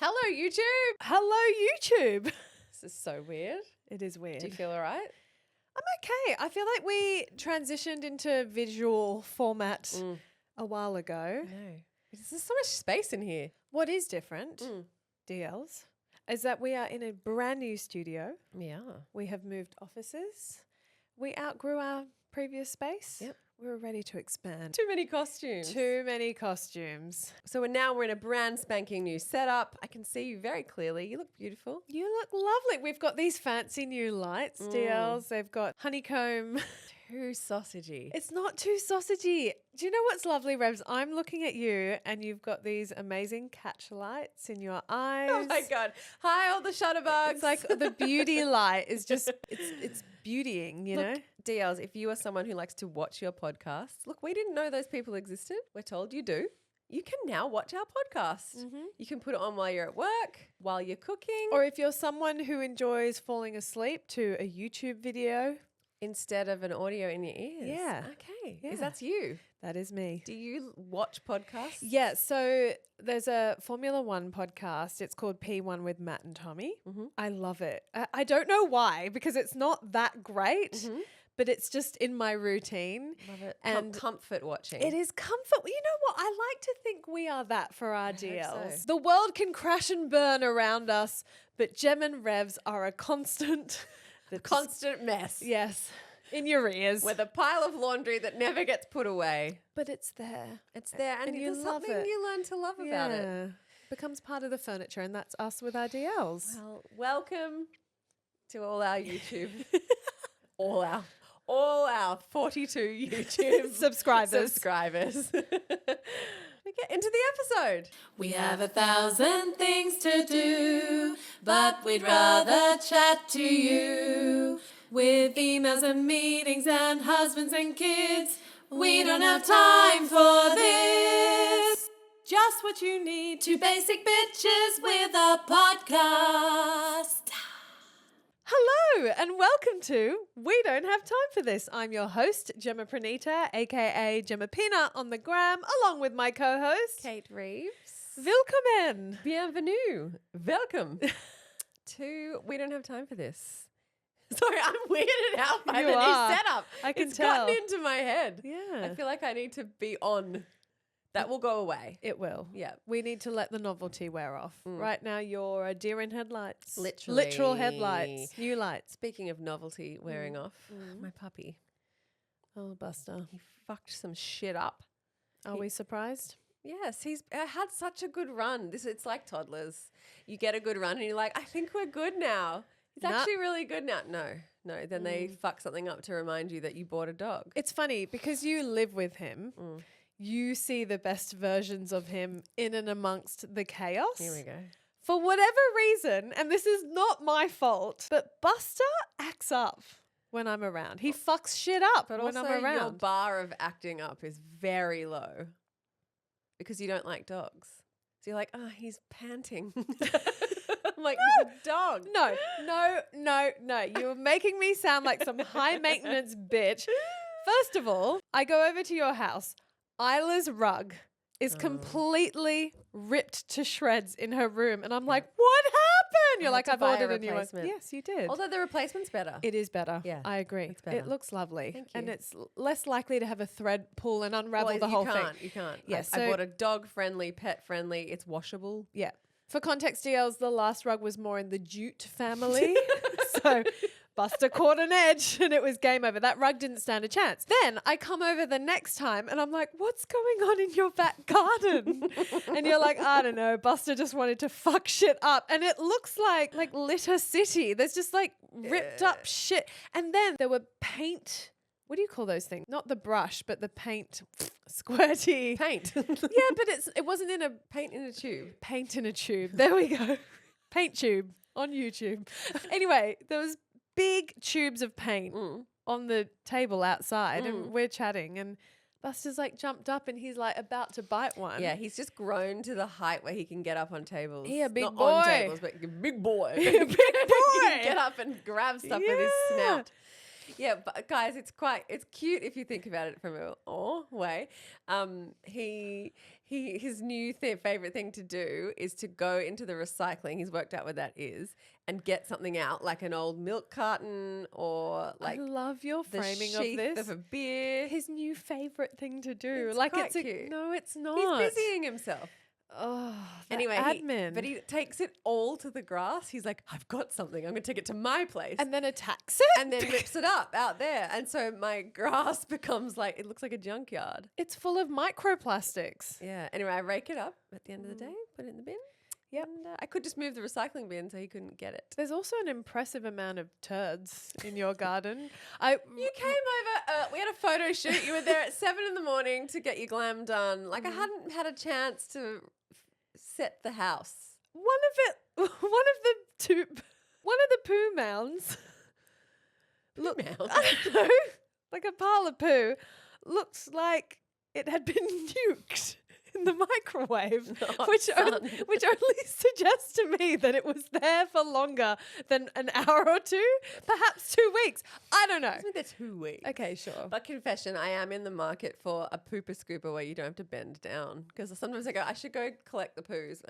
Hello, YouTube. Hello, YouTube. This is so weird. It is weird. Do you feel all right? I'm okay. I feel like we transitioned into visual format a while ago. No. There's so much space in here. What is different, DLs, is that we are in a brand new studio. Yeah. We have moved offices. We outgrew our previous space. Yep. We're ready to expand. Too many costumes. Too many costumes. So we're in a brand spanking new setup. I can see you very clearly. You look beautiful. You look lovely. We've got these fancy new lights, DLs. They've got honeycomb. Too sausagey. It's not too sausagey. Do you know what's lovely, Revz? I'm looking at you and you've got these amazing catch lights in your eyes. Oh my God. Hi, all the shutterbugs. It's like the beauty light is just, it's beautying, you know? DLs, if you are someone who likes to watch your podcasts, look, we didn't know those people existed. We're told you do. You can now watch our podcast. You can put it on while you're at work, while you're cooking. Or if you're someone who enjoys falling asleep to a YouTube video. Instead of an audio in your ears. Yeah. Okay. Yeah. That's you. That is me. Do you watch podcasts? Yeah, so there's a Formula One podcast. It's called P1 with Matt and Tommy. I love it. I don't know why, because it's not that great, but it's just in my routine. Love it. And comfort watching. it is comfort. You know what? I like to think we are that for our hope DLs. so. The world can crash and burn around us, but Gem and Revz are a constant. Constant mess. Yes, in your ears. With a pile of laundry that never gets put away. But it's there. It's there, and you there's love something it. you learn to love about it. Becomes part of the furniture, and that's us with our DLs. Well, welcome to all our YouTube, all our 42 YouTube subscribers. We get into the episode. We have 1,000 things to do, but we'd rather chat to you. With emails and meetings and husbands and kids, we don't have time for this. Just what you need, two basic bitches with a podcast. Hello, and welcome to We Don't Have Time for This. I'm your host, Gemma Pranita, aka Gemma Peanut on the gram, along with my co-host, Kate Revz. Willkommen. Bienvenue. Welcome to We Don't Have Time for This. Sorry, I'm weirded out by You the are. new setup. I can it's tell. gotten into my head. Yeah. I feel like I need to be on. That will go away. It will. Yeah. We need to let the novelty wear off. Right now, you're a deer in headlights. Literally. Literal headlights. New lights. Speaking of novelty wearing off, my puppy, Oh, Busta. he fucked some shit up. Are we surprised? Yes, he's had such a good run. It's like toddlers. You get a good run and you're like, I think we're good now. He's Nah. actually really good now. No. Then they fuck something up to remind you that you bought a dog. It's funny because you live with him. You see the best versions of him in and amongst the chaos. Here we go. For whatever reason, and this is not my fault, but Busta acts up when I'm around. He fucks shit up But when also I'm around. your bar of acting up is very low because you don't like dogs. So you're like, he's panting. I'm like, he's a dog. No. You're making me sound like some high maintenance bitch. First of all, I go over to your house. Isla's rug is completely ripped to shreds in her room. And I'm like, what happened? You're had like, to I've buy a ordered a new one. replacement. Yes, you did. Although the replacement's better. It is better. Yeah, I agree. it's better. It looks lovely. Thank And you. it's less likely to have a thread pull and unravel the whole thing. You can't. Yes, I so- bought a dog-friendly, pet-friendly. It's washable. Yeah. For context, DLs, the last rug was more in the jute family. So Busta caught an edge and it was game over. That rug didn't stand a chance. Then I come over the next time and I'm like, what's going on in your back garden? And you're like, I don't know. Busta just wanted to fuck shit up. And it looks like Litter City. There's just like ripped up shit. And then there were paint. What do you call those things? Not the brush, but the paint squirty. Paint. Yeah, but it wasn't in a Paint in a tube. paint in a tube. There we go. Paint tube on YouTube. Anyway, there was big tubes of paint on the table outside and we're chatting and Busta's like jumped up and he's like about to bite one. Yeah, he's just grown to the height where he can get up on tables. He a big Not boy. on tables, but big boy. Big He boy. can get up and grab stuff with his Yeah. snout. Yeah, but guys, it's cute if you think about it from a way. He his new favorite thing to do is to go into the recycling. He's worked out what that is and get something out like an old milk carton or like I love your the framing of sheath this. of a beer. His new favorite thing to do. It's like quite it's a, cute. no, it's not. He's busying himself. Oh, that Anyway, admin. but he takes it all to the grass. He's like, I've got something. I'm going to take it to my place. and then attacks it. And then rips it up out there. And so my grass becomes like, it looks like a junkyard. It's full of microplastics. Yeah. Anyway, I rake it up at the end of the day, put it in the bin. Yep. And I could just move the recycling bin so he couldn't get it. There's also an impressive amount of turds in your garden. You came over, we had a photo shoot. You were there at 7 a.m. to get your glam done. Like I hadn't had a chance to set the house. One of the poo mounds. Look, I don't know, like a pile of poo, looks like it had been nuked in the microwave, which only suggests to me that it was there for longer than an hour or two, perhaps 2 weeks. I don't know. I think that's 2 weeks. Okay, sure. But confession, I am in the market for a pooper scooper where you don't have to bend down. Because sometimes I go, I should go collect the poos.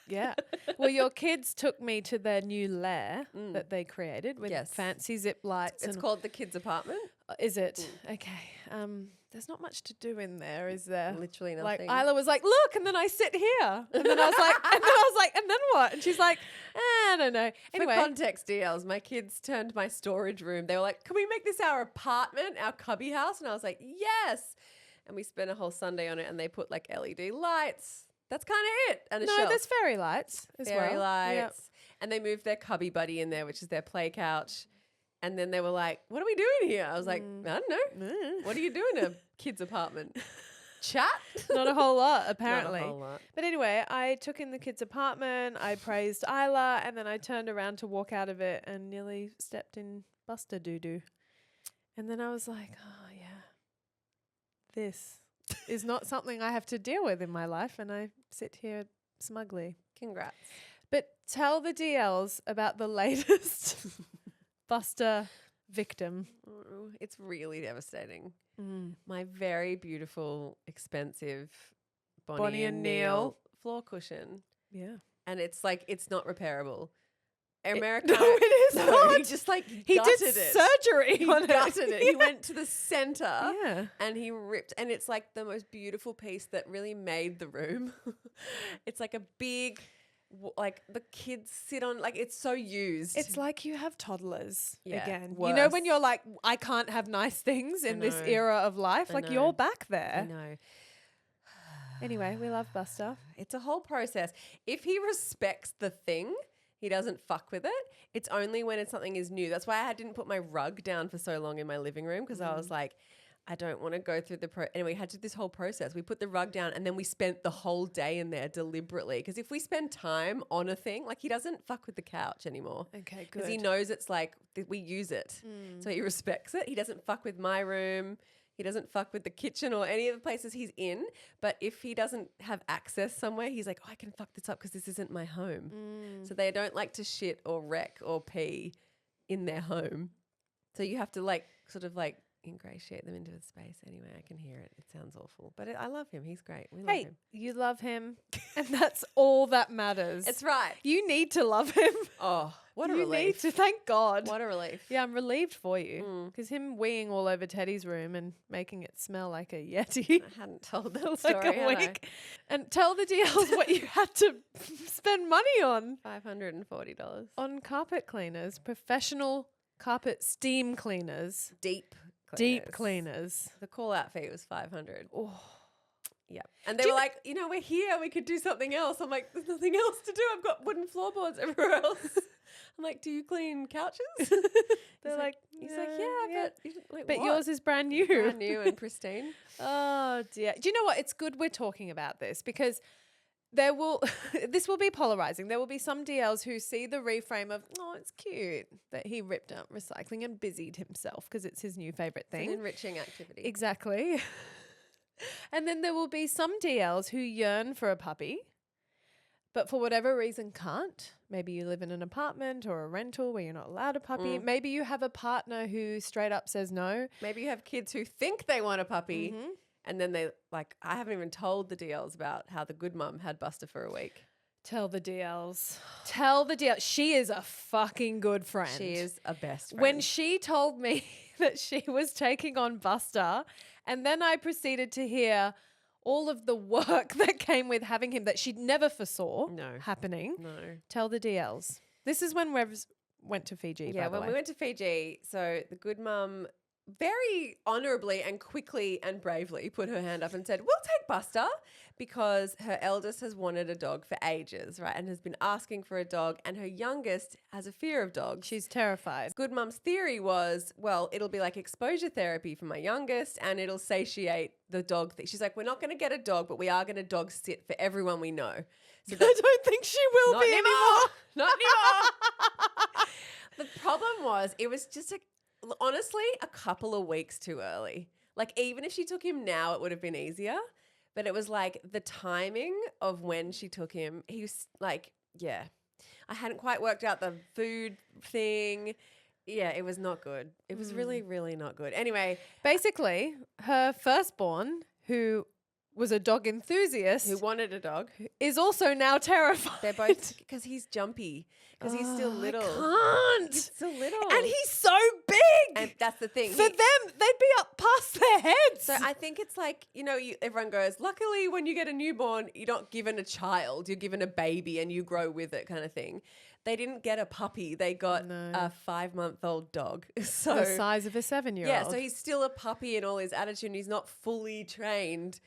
Yeah. Well, your kids took me to their new lair that they created with Yes. fancy zip lights. It's and called the kids' apartment. Is it? Okay. There's not much to do in there, is there? Literally Like nothing. Isla was like, look, and then I sit here. And then I was like, and then what? And she's like, I don't know. Anyway. For context, DLs, my kids turned my storage room. They were like, can we make this our apartment, our cubby house? And I was like, yes. And we spent a whole Sunday on it and they put like LED lights. That's kind of it. And a No, shelf. there's fairy lights as Fairy well. lights. Yep. And they moved their cubby buddy in there, which is their play couch. And then they were like, what are we doing here? I was like, I don't know. What are you doing in a kid's apartment? Chat? Not a whole lot, apparently. Not a whole lot. But anyway, I took in the kids' apartment, I praised Isla, and then I turned around to walk out of it and nearly stepped in Busta doo-doo. And then I was like, oh, yeah, this is not something I have to deal with in my life. And I sit here smugly. Congrats. But tell the DLs about the latest Busta victim. It's really devastating. My very beautiful, expensive Bonnie and Neil floor cushion. Yeah. And it's like, it's not repairable. No, Americano. it is not. He just like He gutted did it. surgery He on gutted it. He Yeah. went to the center Yeah. and he ripped. And it's like the most beautiful piece that really made the room. It's like a big, like the kids sit on, like it's so used. It's like you have toddlers Yeah, again. You know when worse. you're like, I can't have nice things in this know. era of life? I Like know. you're back I there. know. Anyway, we love Busta. It's a whole process. If he respects the thing, he doesn't fuck with it. It's only when it's something is new. That's why I didn't put my rug down for so long in my living room because I was like, I don't want to go through Anyway, we had to do this whole process. We put the rug down and then we spent the whole day in there deliberately. Because if we spend time on a thing, like he doesn't fuck with the couch anymore. Okay, good. Because he knows it's like we use it. So he respects it. He doesn't fuck with my room. He doesn't fuck with the kitchen or any of the places he's in. But if he doesn't have access somewhere, he's like, oh, I can fuck this up because this isn't my home. So they don't like to shit or wreck or pee in their home. So you have to like sort of like ingratiate them into the space. Anyway, I can hear it. It sounds awful. But I love him. He's great. We love Hey, him. you love him, and that's all that matters. It's right. You need to love him. Oh, what a you relief. need to. Thank God. What a relief. Yeah, I'm relieved for you because him weeing all over Teddy's room and making it smell like a Yeti. I hadn't told that like story, a had I? week. And tell the DLs what you had to spend money on. $540. On carpet cleaners, professional carpet steam cleaners, Deep deep cleaners. The call out fee was $500. Oh, Yeah. And they were like, we're here. We could do something else. I'm like, there's nothing else to do. I've got wooden floorboards everywhere else. I'm like, do you clean couches? they're like, he's like, yeah. But, but what? yours is brand new. Brand new and pristine. Oh dear. Do you know what? It's good we're talking about this because this will be polarizing. There will be some DLs who see the reframe of, oh, it's cute that he ripped up recycling and busied himself because it's his new favorite It's thing. an enriching activity. Exactly. And then there will be some DLs who yearn for a puppy, but for whatever reason can't. Maybe you live in an apartment or a rental where you're not allowed a puppy. Maybe you have a partner who straight up says no. Maybe you have kids who think they want a puppy And then they I haven't even told the DLs about how the good mum had Busta for a week. Tell the DLs. Tell the DLs. She is a fucking good friend. She is a best friend. When she told me that she was taking on Busta, and then I proceeded to hear all of the work that came with having him that she'd never foresaw happening. No. Tell the DLs. This is when Revz went to Fiji, Yeah, by the when way. we went to Fiji, so the good mum very honourably and quickly and bravely put her hand up and said, we'll take Busta, because her eldest has wanted a dog for ages, right, and has been asking for a dog, and her youngest has a fear of dogs. She's terrified. Good mum's theory was, well, it'll be like exposure therapy for my youngest and it'll satiate the dog thing. She's like, we're not going to get a dog, but we are going to dog sit for everyone we know. So I don't think she will not be anymore. Not anymore. The problem was it was just honestly a couple of weeks too early. Like even if she took him now, it would have been easier. But it was like the timing of when she took him, he was like, yeah. I hadn't quite worked out the food thing. Yeah, it was not good. It was really, really not good. Anyway. Basically, her firstborn, who was a dog enthusiast, Who wanted a dog. is also now terrified. They're both, because he's jumpy. Because he's still little. I can't. He's still little. And he's so big. And that's the thing. For them, they'd be up past their heads. So I think it's like, everyone goes, luckily when you get a newborn, you're not given a child, you're given a baby and you grow with it kind of thing. They didn't get a puppy. They got a 5-month-old dog. So the size of a 7-year-old. yeah, so he's still a puppy in all his attitude and he's not fully trained,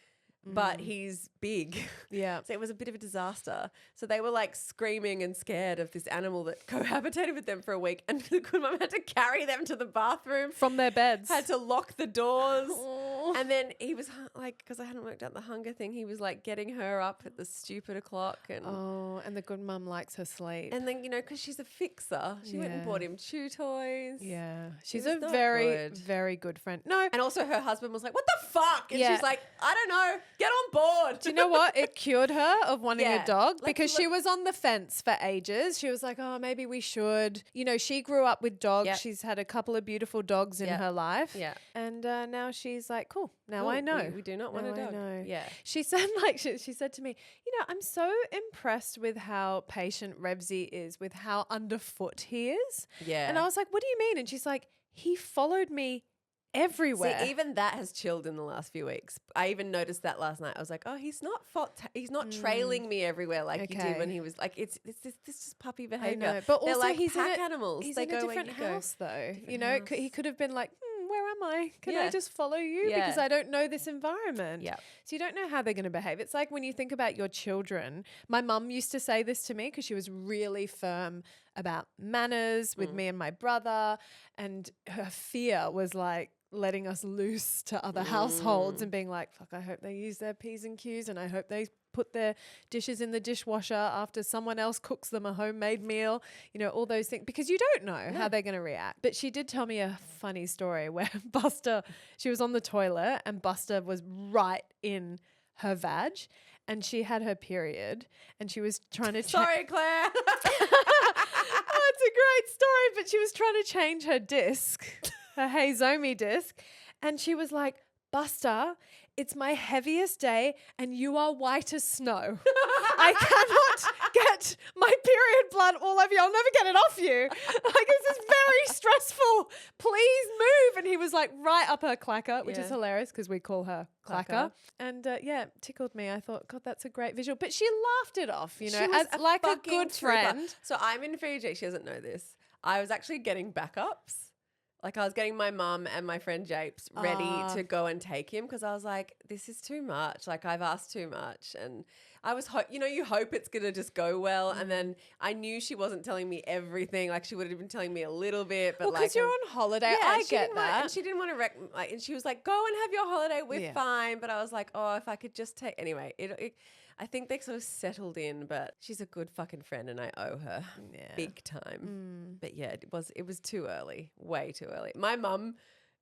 but he's big. Yeah. So it was a bit of a disaster. So they were like screaming and scared of this animal that cohabitated with them for a week. And the good mum had to carry them to the bathroom. From their beds. Had to lock the doors. And then he was like, because I hadn't worked out the hunger thing, he was like getting her up at the stupid o'clock. And And the good mum likes her sleep. and then, because she's a fixer, she went and Yeah. bought him chew toys. Yeah. She's was a not very, good. very good friend. No. And also her husband was like, what the fuck? And Yeah. she's like, I don't know, get on board. Do you know what? It cured her of wanting Yeah. a dog Like, because she was on the fence for ages. She was like, oh, maybe we should. She grew up with dogs. Yep. She's had a couple of beautiful dogs in Yep. her life. Yeah. And now she's like, cool. Now Cool. I know. We do not want Now a I dog. know. Yeah. She said, she said to me, I'm so impressed with how patient Revzy is, with how underfoot he is. Yeah. And I was like, what do you mean? And she's like, he followed me everywhere. See, even that has chilled in the last few weeks. I even noticed that last night. I was like, oh, he's not trailing me everywhere like he did when he was like, it's this just puppy I behavior. know, but They're also like he's pack in animals. He's They in go a where different you go. house, though. Different house. He could have been like, where am I? Can I Yeah. just follow you? Yeah. Because I don't know this environment. Yeah. So you don't know how they're going to behave. It's like when you think about your children. My mum used to say this to me because she was really firm about manners with me and my brother. And her fear was like letting us loose to other households and being like, fuck, I hope they use their P's and Q's and I hope they put their dishes in the dishwasher after someone else cooks them a homemade meal, all those things, because you don't know how they're going to react. But she did tell me a funny story where Busta, she was on the toilet and Busta was right in her vag and she had her period and she was trying to Sorry, Claire. Oh, it's a great story, but she was trying to change her disc, her Heizomi disc, and she was like, Busta, it's my heaviest day and you are white as snow. I cannot get my period blood all over you. I'll never get it off you. Like, this is very stressful. Please move. And he was like right up her clacker, which is hilarious because we call her clacker. And tickled me. I thought, God, that's a great visual. But she laughed it off, She was as like a fucking good trooper. friend. So I'm in Fiji. She doesn't know this. I was actually getting backups. Like I was getting my mum and my friend Japes ready to go and take him because I was like, this is too much. Like I've asked too much. And I was, you hope it's going to just go well. And then I knew she wasn't telling me everything. Like she would have been telling me a little bit. But Well, because you're on holiday. yeah, I she get didn't want- that. and she didn't want to and she was like, go and have your holiday. We're fine. But I was like, oh, if I could just take, anyway, I think they sort of settled in, but she's a good fucking friend and I owe her big time. But yeah, it was too early, way too early. My mum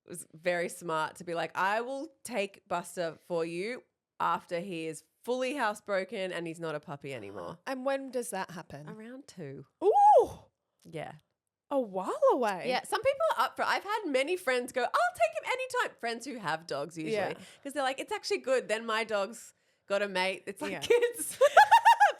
was very smart to be like, I will take Busta for you after he is fully housebroken and he's not a puppy anymore. And when does that happen? Around 2. Ooh. Yeah. a while away. Yeah, some people are up for it. I've had many friends go, I'll take him anytime. Friends who have dogs usually. Yeah. Because they're like, it's actually good. Then my dog's got a mate. It's like Yeah. kids.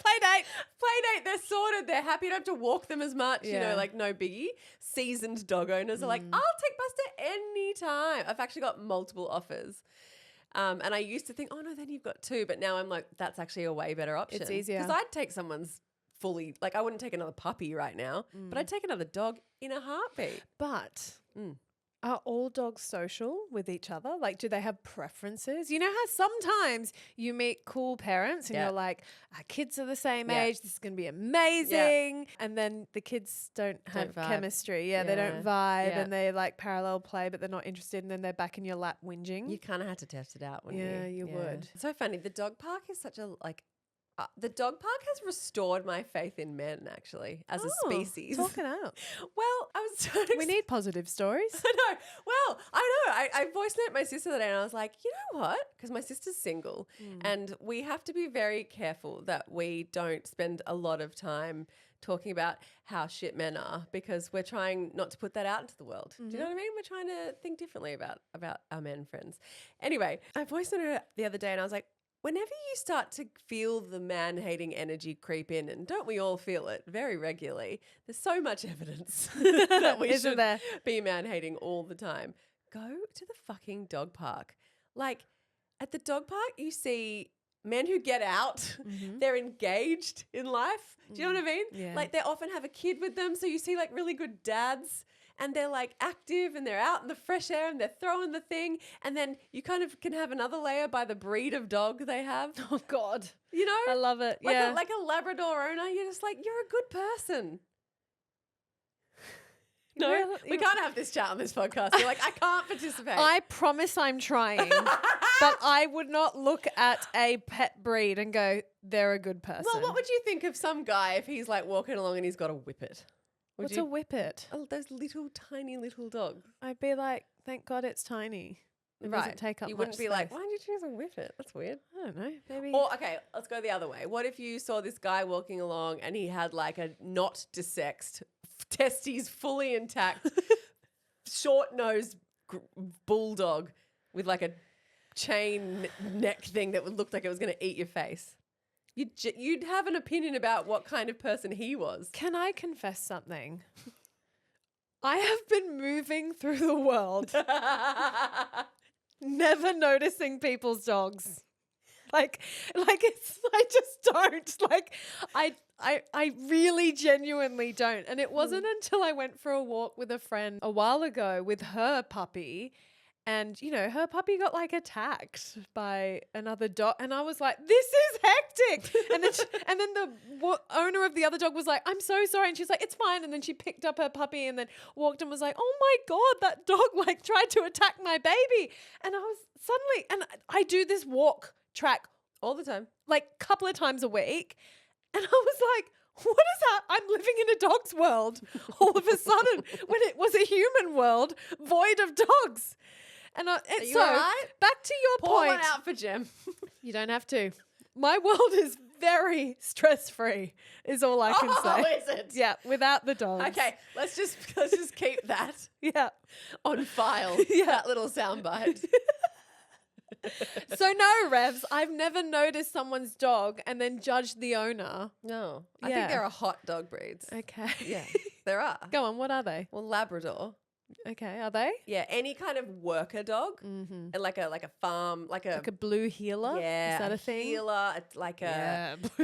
Play Play date. They're sorted. They're happy. You don't have to walk them as much. You Yeah. know, like no biggie. Seasoned dog owners are like, I'll take Busta anytime. I've actually got multiple offers. And I used to think, oh no, then you've got two. But now I'm like, that's actually a way better option. It's easier. Because I'd take someone's fully, like I wouldn't take another puppy right now, but I'd take another dog in a heartbeat. But are all dogs social with each other? Like, do they have preferences? You know how sometimes you meet cool parents and Yeah. you're like, our kids are the same Yeah. age. This is going to be amazing. And then the kids don't have vibe. chemistry. Yeah, they don't Yeah. vibe Yeah. and they like parallel play, but they're not interested. And then they're back in your lap whinging. You kind of had to test it out, wouldn't Yeah, you? you would. It's so funny. The dog park is such a like. The dog park has restored my faith in men, actually, as a species. Talk it out. Well, I was trying to. We need positive stories. I know. Well, I know. I voice note my sister today, and I was like, you know what? Because my sister's single, and we have to be very careful that we don't spend a lot of time talking about how shit men are, because we're trying not to put that out into the world. Do you know what I mean? We're trying to think differently about our men friends. Anyway, I voice noted her the other day, and I was like, whenever you start to feel the man-hating energy creep in, and don't we all feel it very regularly, there's so much evidence that we Isn't should there? be man-hating all the time. Go to the fucking dog park. Like, at the dog park, you see men who get out. They're engaged in life. Do you know what I mean? Yeah. Like, they often have a kid with them, so you see, like, really good dads. And they're like active and they're out in the fresh air and they're throwing the thing. And then you kind of can have another layer by the breed of dog they have. Oh, God. You know? I love it. Like, yeah. like a Labrador owner, you're just like, you're a good person. No, Well, we can't have this chat on this podcast. You're like, I can't participate. I promise I'm trying, but I would not look at a pet breed and go, they're a good person. Well, what would you think of some guy if he's like walking along and he's got a whippet? What's a whippet? Oh, those little tiny little dogs. I'd be like, thank God it's tiny. It doesn't take up You much wouldn't be like, space. why did you choose a whippet? That's weird. I don't know. Maybe. Or, okay, let's go the other way. What if you saw this guy walking along and he had like a not desexed, testes fully intact, short-nosed bulldog with like a chain neck thing that would look like it was going to eat your face? You'd have an opinion about what kind of person he was. Can I confess something? I have been moving through the world, never noticing people's dogs. Like it's, I just don't. Like, I really genuinely don't. And it wasn't until I went for a walk with a friend a while ago with her puppy. And, you know, her puppy got like attacked by another dog. And I was like, this is hectic. And then the owner of the other dog was like, I'm so sorry. And she's like, it's fine. And then she picked up her puppy and then walked and was like, oh my God, that dog like tried to attack my baby. And I was suddenly, and I do this walk track All the time. like a couple of times a week. And I was like, what is that? I'm living in a dog's world all of a sudden when it was a human world void of dogs. And you so all right? back to your Pour point. one out for Jem. You don't have to. My world is very stress-free is all I can Oh, say. is it? Yeah, without the dogs. Okay, let's just keep that Yeah. on file. Yeah. That little soundbite. So no, Revs, I've never noticed someone's dog and then judged the owner. No, I Yeah. think there are hot dog breeds. Okay. Yeah, there are. Go on, what are they? Well, Labrador. Okay, are they? Yeah, any kind of worker dog, Mm-hmm. and like a farm, like a Like a blue healer? yeah, Is that a thing? healer. It's like Yeah. a.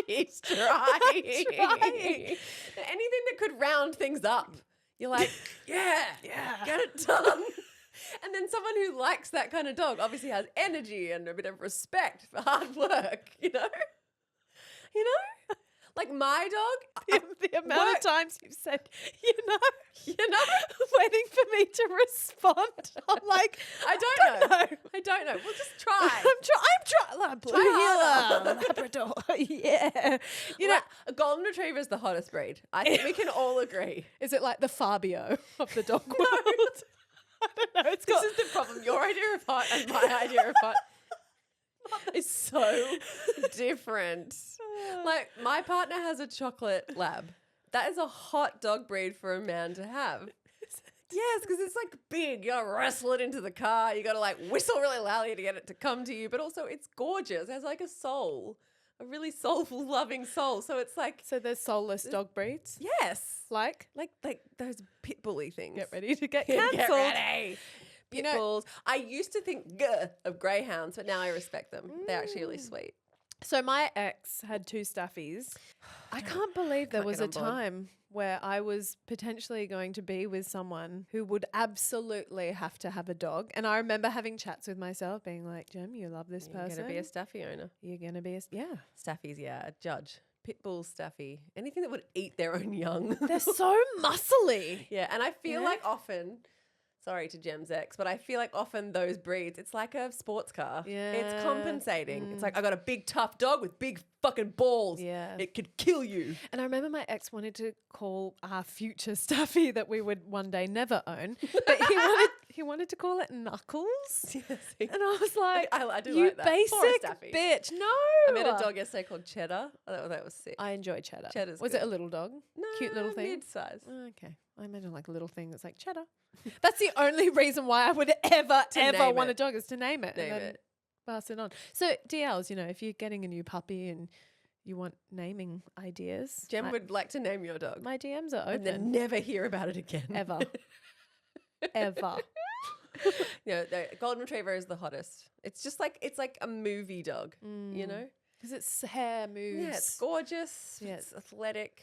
She's trying. Trying. Anything that could round things up. You're like, yeah, Yeah. get it done. And then someone who likes that kind of dog obviously has energy and a bit of respect for hard work, you know? You know? Like my dog, The amount of times you've said, you know, waiting for me to respond. I'm like, I don't know. I don't know. We'll just try. I'm trying. Like, blue healer, harder. Labrador. Yeah. You know, a golden retriever is the hottest breed. I think we can all agree. is it like the Fabio of the dog world? I don't know. It's got This is the problem. Your idea of hot and my idea of hot is so different. Like my partner has a chocolate lab. That is a hot dog breed for a man to have. Yes, because it's like big. You gotta wrestle it into the car. You gotta like whistle really loudly to get it to come to you. But also, it's gorgeous. It has like a soul, a really soulful, loving soul. So it's like, So there's soulless dog breeds? yes, Like? like those pit bully things. Get ready to get Get cancelled. ready. Pit know- bulls. I used to think of greyhounds, but now I respect them. They're actually really sweet. So my ex had 2 staffies. I can't believe there Can't was get a on board. time where I was potentially going to be with someone who would absolutely have to have a dog. And I remember having chats with myself being like, Jem, you love this You're person. gonna be a staffy owner. You're going to be yeah. Staffies, yeah, a judge. Pit bull staffy. Anything that would eat their own young. They're so muscly. Yeah, and I feel Yeah. like often, sorry to Jem's ex, but I feel like often those breeds, it's like a sports car. Yeah. It's compensating. It's like, I got a big tough dog with big fucking balls. Yeah. It could kill you. And I remember my ex wanted to call our future staffy that we would one day never own, but he wanted to call it Knuckles. And I was like, I do you like that. For a basic staffy. bitch. No. I met a dog yesterday called Cheddar. I thought that was sick. I enjoy Cheddar. Cheddar's Was good. it a little dog? No, Cute little thing? mid-size. Okay. I imagine like a little thing that's like Cheddar. That's the only reason why I would ever name want a it. dog is to name it. Name and then it. pass it on. So DLs, if you're getting a new puppy and you want naming ideas, Jem would like to name your dog. my DMs are And then open. never hear about it again. Ever. Ever. The golden retriever is the hottest. It's just like, it's like a movie dog, you know? Because its hair moves. Yeah, it's gorgeous. Yeah. It's athletic.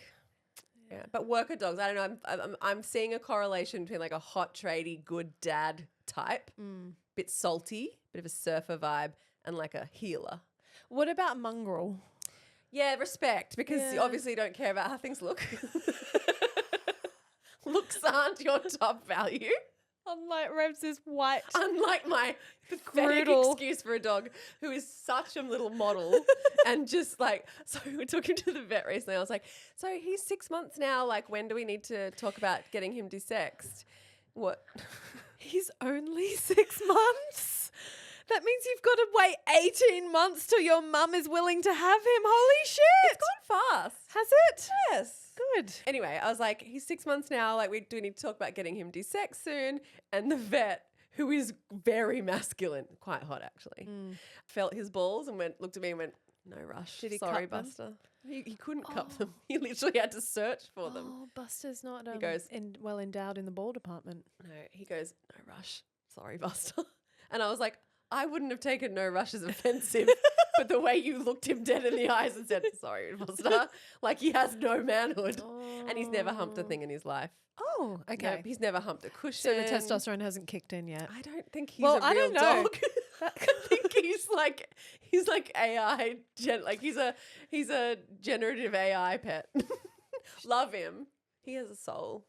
Yeah, but worker dogs, I don't know. I'm seeing a correlation between like a hot, tradie, good dad type, bit salty, bit of a surfer vibe, and like a healer. What about mongrel? Yeah, respect, because you Yeah. obviously don't care about how things look. Looks aren't your top value. Unlike Revz' white. Unlike my pathetic Brutal. excuse for a dog who is such a little model and just like, so we took him to the vet recently. I was like, so he's 6 months now. Like, when do we need to talk about getting him desexed? What? He's only 6 months. That means you've got to wait 18 months till your mum is willing to have him. Holy shit. It's gone fast. Has it? Yes. Good. Anyway, I was like, he's 6 months now. Like, we do need to talk about getting him desexed soon. And the vet, who is very masculine, quite hot actually, felt his balls and looked at me and went, no rush. Did he Sorry, cup them? Buster. He couldn't cup them. He literally had to search for them. Oh, Buster's not goes- well endowed in the ball department. No, he goes, no rush. Sorry, Buster. And I was like, I wouldn't have taken no rush as offensive, but the way you looked him dead in the eyes and said, sorry, Buster, like he has no manhood. And he's never humped a thing in his life. Oh, okay. Nope, he's never humped a cushion. So the testosterone hasn't kicked in yet. I don't think he's Well, a I real don't know. dog. I think he's like AI, like he's a generative AI pet. Love him. He has a soul,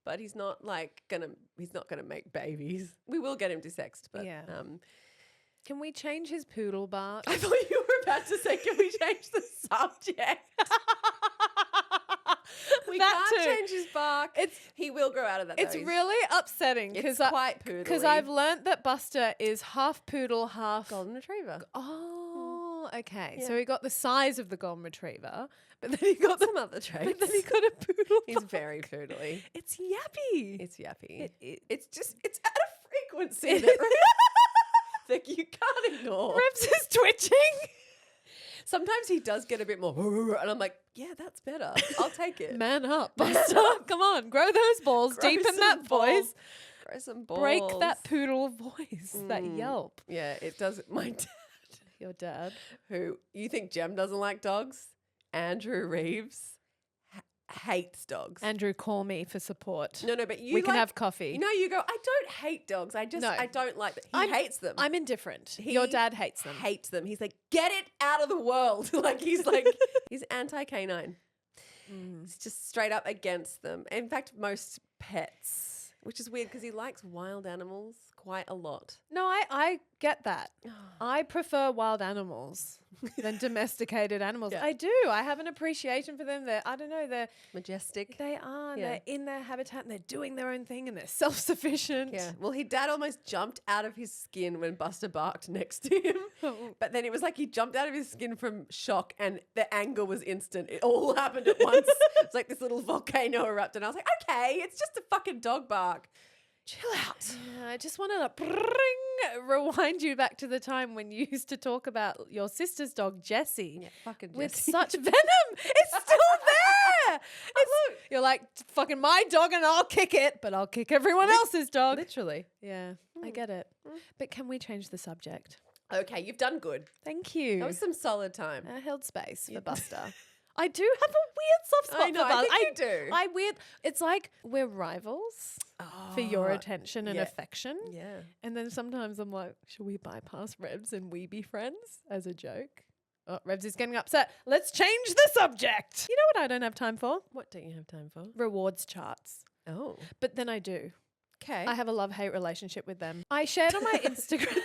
but he's not gonna make babies. We will get him desexed, but Yeah. Can we change his poodle bark? I thought you were about to say, can we change the subject? We That can't too. change his bark. He will grow out of that. It's though. really upsetting It's because quite poodly. because I've learnt that Buster is half poodle, half golden retriever. Oh, okay. Yeah. So he got the size of the golden retriever, but then he got Some other traits. but then he got a poodle. He's bark. very poodly. It's yappy. It's yappy. It- It's at a frequency that you can't ignore. Revz is twitching. Sometimes he does get a bit more, and I'm like, yeah, that's better. I'll take it. Man up, Buster. Come on, grow those balls, Grow deepen some that balls. voice, Grow some balls. break that poodle voice, that yelp. Yeah, it does. My dad, Your dad. who you think Jem doesn't like dogs, Andrew Revz hates dogs. Andrew, call me for support. No, but you we can like- have coffee. You know, you go, I don't hate dogs. I No. don't like them. He I'm- hates them. I'm indifferent. He Your dad hates them. Hates them. He's like, get it out of the world. He's anti-canine. He's just straight up against them. In fact, most pets, which is weird because he likes wild animals quite a lot. No, I get that. I prefer wild animals than domesticated animals. Yeah. I do. I have an appreciation for them. They're, I don't know, Majestic. they are. Yeah. They're in their habitat and they're doing their own thing and they're self-sufficient. Yeah. Well, his dad almost jumped out of his skin when Busta barked next to him. But then it was like he jumped out of his skin from shock and the anger was instant. It all happened at once. It's like this little volcano erupted. And I was like, okay, it's just a fucking dog bark. Chill out. I just wanted to rewind you back to the time when you used to talk about your sister's dog, Jessie. Yeah, fucking With Jessie. such venom. It's still there. You're like, fucking my dog and I'll kick it, but I'll kick everyone else's dog. Literally. Yeah, I get it. But can we change the subject? Okay, you've done good. Thank you. That was some solid time. I held space for Busta. I do have a weird soft spot I know, for I Busta. think you do. It's like we're rivals for your attention and yeah. affection. Yeah. And then sometimes I'm like, should we bypass Revz and we be friends as a joke? Oh, Revz is getting upset. Let's change the subject. You know what I don't have time for? What don't you have time for? Rewards charts. Oh. But then I do. Okay. I have a love-hate relationship with them. I shared on my Instagram.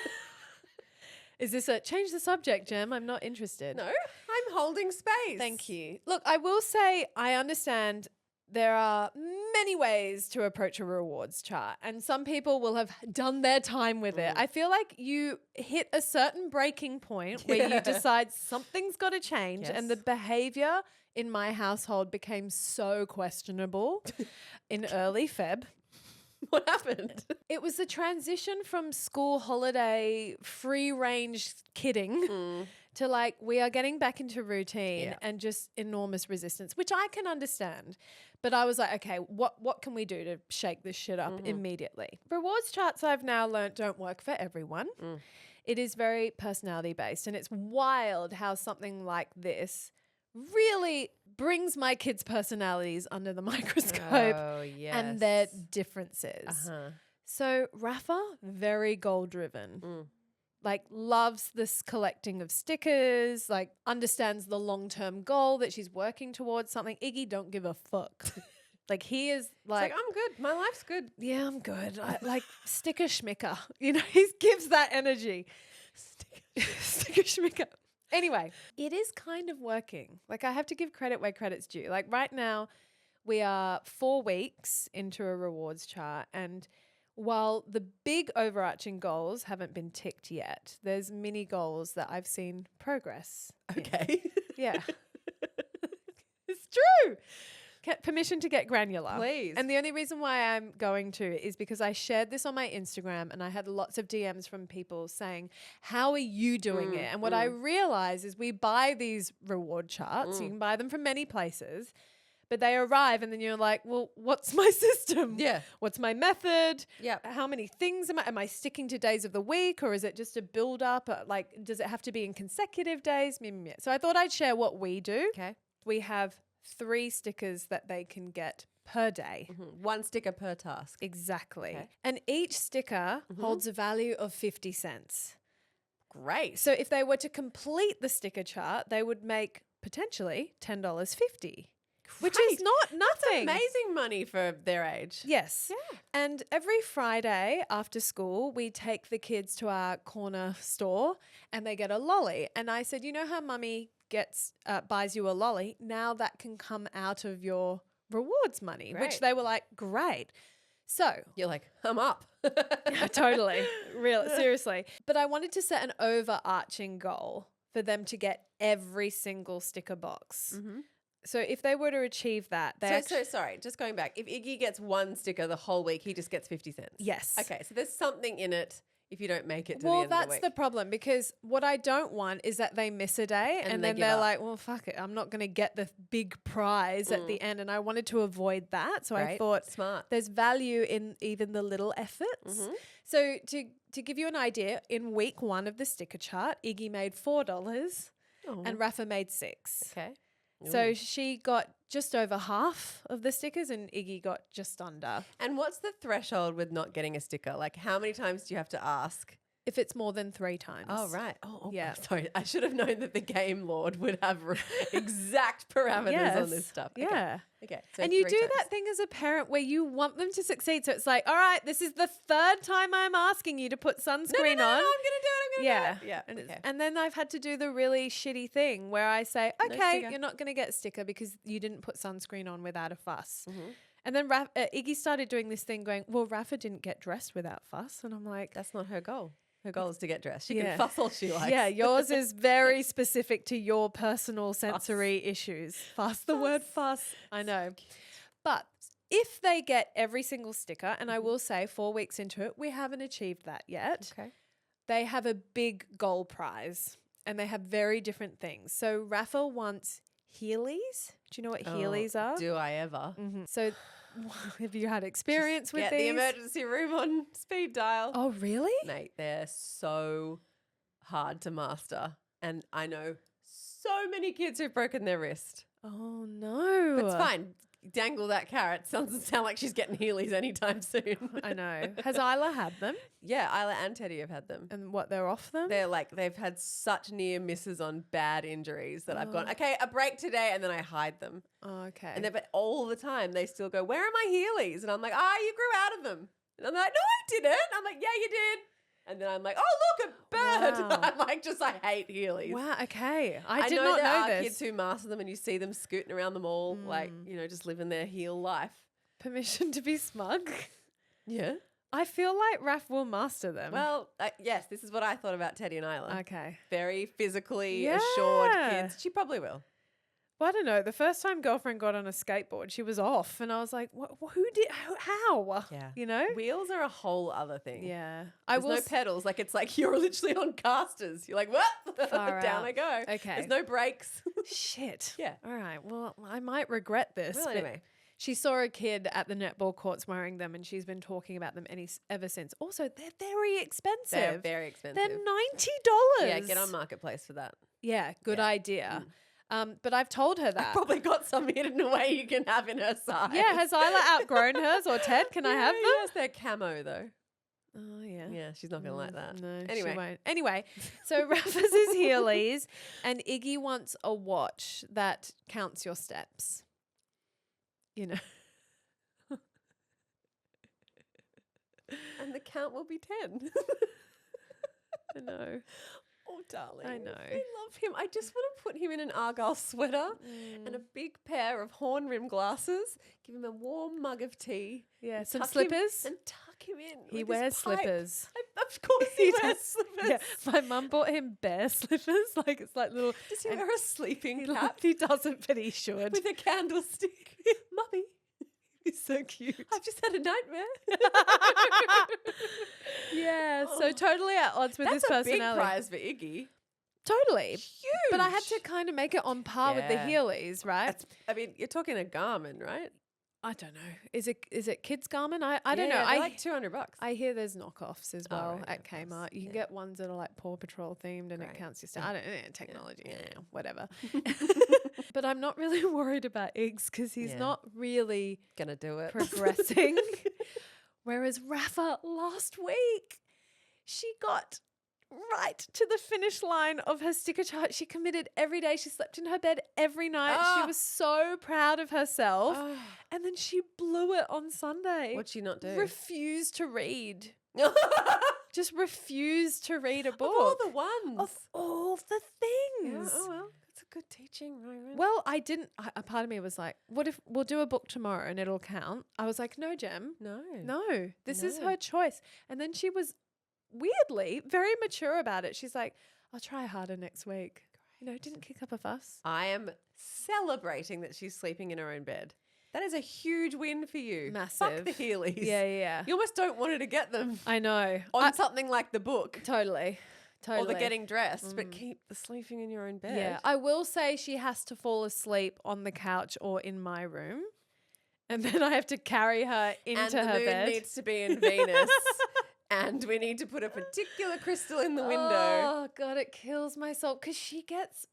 Is this a change the subject, Jem? I'm not interested. No, I'm holding space. Thank you. Look, I will say I understand there are many ways to approach a rewards chart, and some people will have done their time with it. I feel like you hit a certain breaking point where you decide something's got to change, and the behavior in my household became so questionable in early Feb. What happened? It was the transition from school holiday free range kidding to like we are getting back into routine and just enormous resistance, which I can understand. But I was like, okay, what can we do to shake this shit up immediately? Rewards charts I've now learnt don't work for everyone. It is very personality based, and it's wild how something like this really brings my kids' personalities under the microscope and their differences. So Rafa, very goal driven. Like loves this collecting of stickers, like understands the long-term goal that she's working towards something. Iggy don't give a fuck. Like he is like, I'm good. My life's good. yeah, I'm good. I, like sticker schmicker, you know, he gives that energy. Sticker schmicker. Anyway, it is kind of working. Like I have to give credit where credit's due. Like right now we are 4 weeks into a rewards chart, and while the big overarching goals haven't been ticked yet, there's mini goals that I've seen progress in. Okay. Yeah. It's true. Get permission to get granular. Please. And the only reason why I'm going to is because I shared this on my Instagram and I had lots of DMs from people saying, how are you doing it? And what I realize is we buy these reward charts. You can buy them from many places, but they arrive and then you're like, well, what's my system? Yeah. What's my method? Yeah. How many things am I sticking to days of the week, or is it just a build up? Like, does it have to be in consecutive days? So I thought I'd share what we do. Okay. We have 3 stickers that they can get per day. 1 sticker per task. Exactly. Okay. And each sticker holds a value of 50 cents. Great. So if they were to complete the sticker chart, they would make potentially $10.50, which is not nothing. Amazing money for their age. Yes. Yeah. And every Friday after school, we take the kids to our corner store and they get a lolly. And I said, you know how mummy buys you a lolly? Now that can come out of your rewards money, which Great. they were like, great. So You're like, I'm up. yeah, totally. Real, seriously. But I wanted to set an overarching goal for them to get every single sticker box. So if they were to achieve that, So sorry, just going back. If Iggy gets 1 sticker the whole week, he just gets 50 cents. yes. Okay, so there's something in it if you don't make it to the Well, end of the that's week. the problem, because what I don't want is that they miss a day And and they then give they're up. like, well, fuck it. I'm not going to get the big prize at the end. And I wanted to avoid that. So I Great. thought Smart. there's value in even the little efforts. So to give you an idea, in week 1 of the sticker chart, Iggy made $4 and Rafa made 6. Okay. So she got just over half of the stickers and Iggy got just under. And what's the threshold with not getting a sticker? Like, how many times do you have to ask if it's more than 3 times. Oh, right. Oh, Yeah. Sorry. I should have known that the game lord would have exact parameters on this stuff. Okay. Yeah. Okay. So And you 3 do times. that thing as a parent where you want them to succeed. So it's like, all right, this is the 3rd time I'm asking you to put sunscreen No, on. I'm going to do it. I'm going to Yeah. do it. Yeah. And, Okay. and then I've had to do the really shitty thing where I say, No okay, sticker. you're not going to get a sticker because you didn't put sunscreen on without a fuss. Mhm. And then Iggy started doing this thing going, well, Rafa didn't get dressed without fuss. And I'm like, That's not her goal. Her goal is to get dressed. She Yeah. can fuss all she likes. yeah, yours is very specific to your personal sensory issues. Fuss, the word fuss. I know. But if they get every single sticker, and I will say 4 weeks into it, we haven't achieved that yet. Okay. They have a big goal prize and they have very different things. So Rafa wants Heelys. Do you know what Heelys are? Do I ever? Mhm. So have you had experience with Get these? the emergency room on speed dial. Oh, really? Mate, they're so hard to master. And I know so many kids who've broken their wrist. Oh, no. But it's fine. Dangle that carrot. Doesn't sound like she's getting Heelys anytime soon. I know. Has Isla had them? Yeah, Isla and Teddy have had them. And what, they're off them? They're like, they've had such near misses on bad injuries that I've gone, okay, a break today, and then I hide them. Oh, okay. And but all the time they still go, where are my Heelys? And I'm like, you grew out of them. And I'm like, no, I didn't. I'm like, yeah, you did. And then I'm like, oh, look, a bird. Wow. I'm like, I hate Heelys. Wow, okay. I did know not there know are this. kids who master them and you see them scooting around the mall, like, just living their heel life. Permission to be smug? Yeah. I feel like Raph will master them. Well, yes, this is what I thought about Teddy and Isla. okay. Very physically assured Yeah. kids. She probably will. Well, I don't know. The first time girlfriend got on a skateboard, she was off. And I was like, who did, how? Yeah. You know? Wheels are a whole other thing. Yeah. There's no pedals. Like, it's like you're literally on casters. You're like, what? Far Down out. I go. Okay. There's no brakes. Shit. Yeah. All right. Well, I might regret this. Well, but anyway. she saw a kid at the netball courts wearing them and she's been talking about them ever since. Also, they're very expensive. They're very expensive. They're $90. Yeah, get on Marketplace for that. Yeah, good Yeah. idea. But I've told her I that. probably got some hidden away you can have in her size. Yeah, has Isla outgrown hers or Ted? Can I have them? Yes, they're camo though. Oh, yeah. Yeah, she's not going to like that. No, Anyway. she won't. Anyway, so Rafa's is Heelys and Iggy wants a watch that counts your steps. You know. And the count will be 10. I know. Oh, darling. I know. I love him. I just want to put him in an Argyle sweater and a big pair of horn rim glasses, give him a warm mug of tea. Yeah, and some tuck slippers. Him, and tuck him in. He with his wears pipe. slippers. Of course he wears does. slippers. Yeah, my mum bought him bear slippers. Like it's like little. Does he and wear a sleeping he, cap he doesn't, but he should. with a candlestick? Mummy, He's so cute. I've just had a nightmare. Yeah, so totally at odds with That's his a big personality. prize for Iggy. Totally. Huge. But I had to kind of make it on par with the Yeah. Heelys, right? I mean, you're talking a Garmin, right? I don't know. Is it kids Garmin? I don't know. Yeah, I they're like $200. I hear there's knockoffs as Oh, well right, at of course. Kmart. You can Yeah. get ones that are like Paw Patrol themed and it Great. counts your stuff. I don't know, technology, Yeah. whatever. But I'm not really worried about Iggs because he's Yeah. not really Gonna do it. progressing. Whereas Rafa last week, she got right to the finish line of her sticker chart. She committed every day. She slept in her bed every night. She Ah. was so proud of herself. Oh, And then she blew it on Sunday. what'd she not do? Refused to read. of Just refused to read a book. all the ones. Of all the Yeah, things. oh well, that's a good teaching moment. Well, I didn't. A part of me was like, what if we'll do a book tomorrow and it'll count? I was like, no, Jem. No, this is No. her choice. And then she was weirdly very mature about it. She's like, I'll try harder next week. You know, didn't kick up a fuss. I am celebrating that she's sleeping in her own bed. That is a huge win for you. Fuck Massive. the Heelys. Yeah. You almost don't want her to get them I know. on something like the book Totally. or the getting dressed, but keep the sleeping in your own bed. Yeah, I will say she has to fall asleep on the couch or in my room. And then I have to carry her into and the her moon bed. needs to be in Venus. And we need to put a particular crystal in the window. Oh, God, it kills my soul because she gets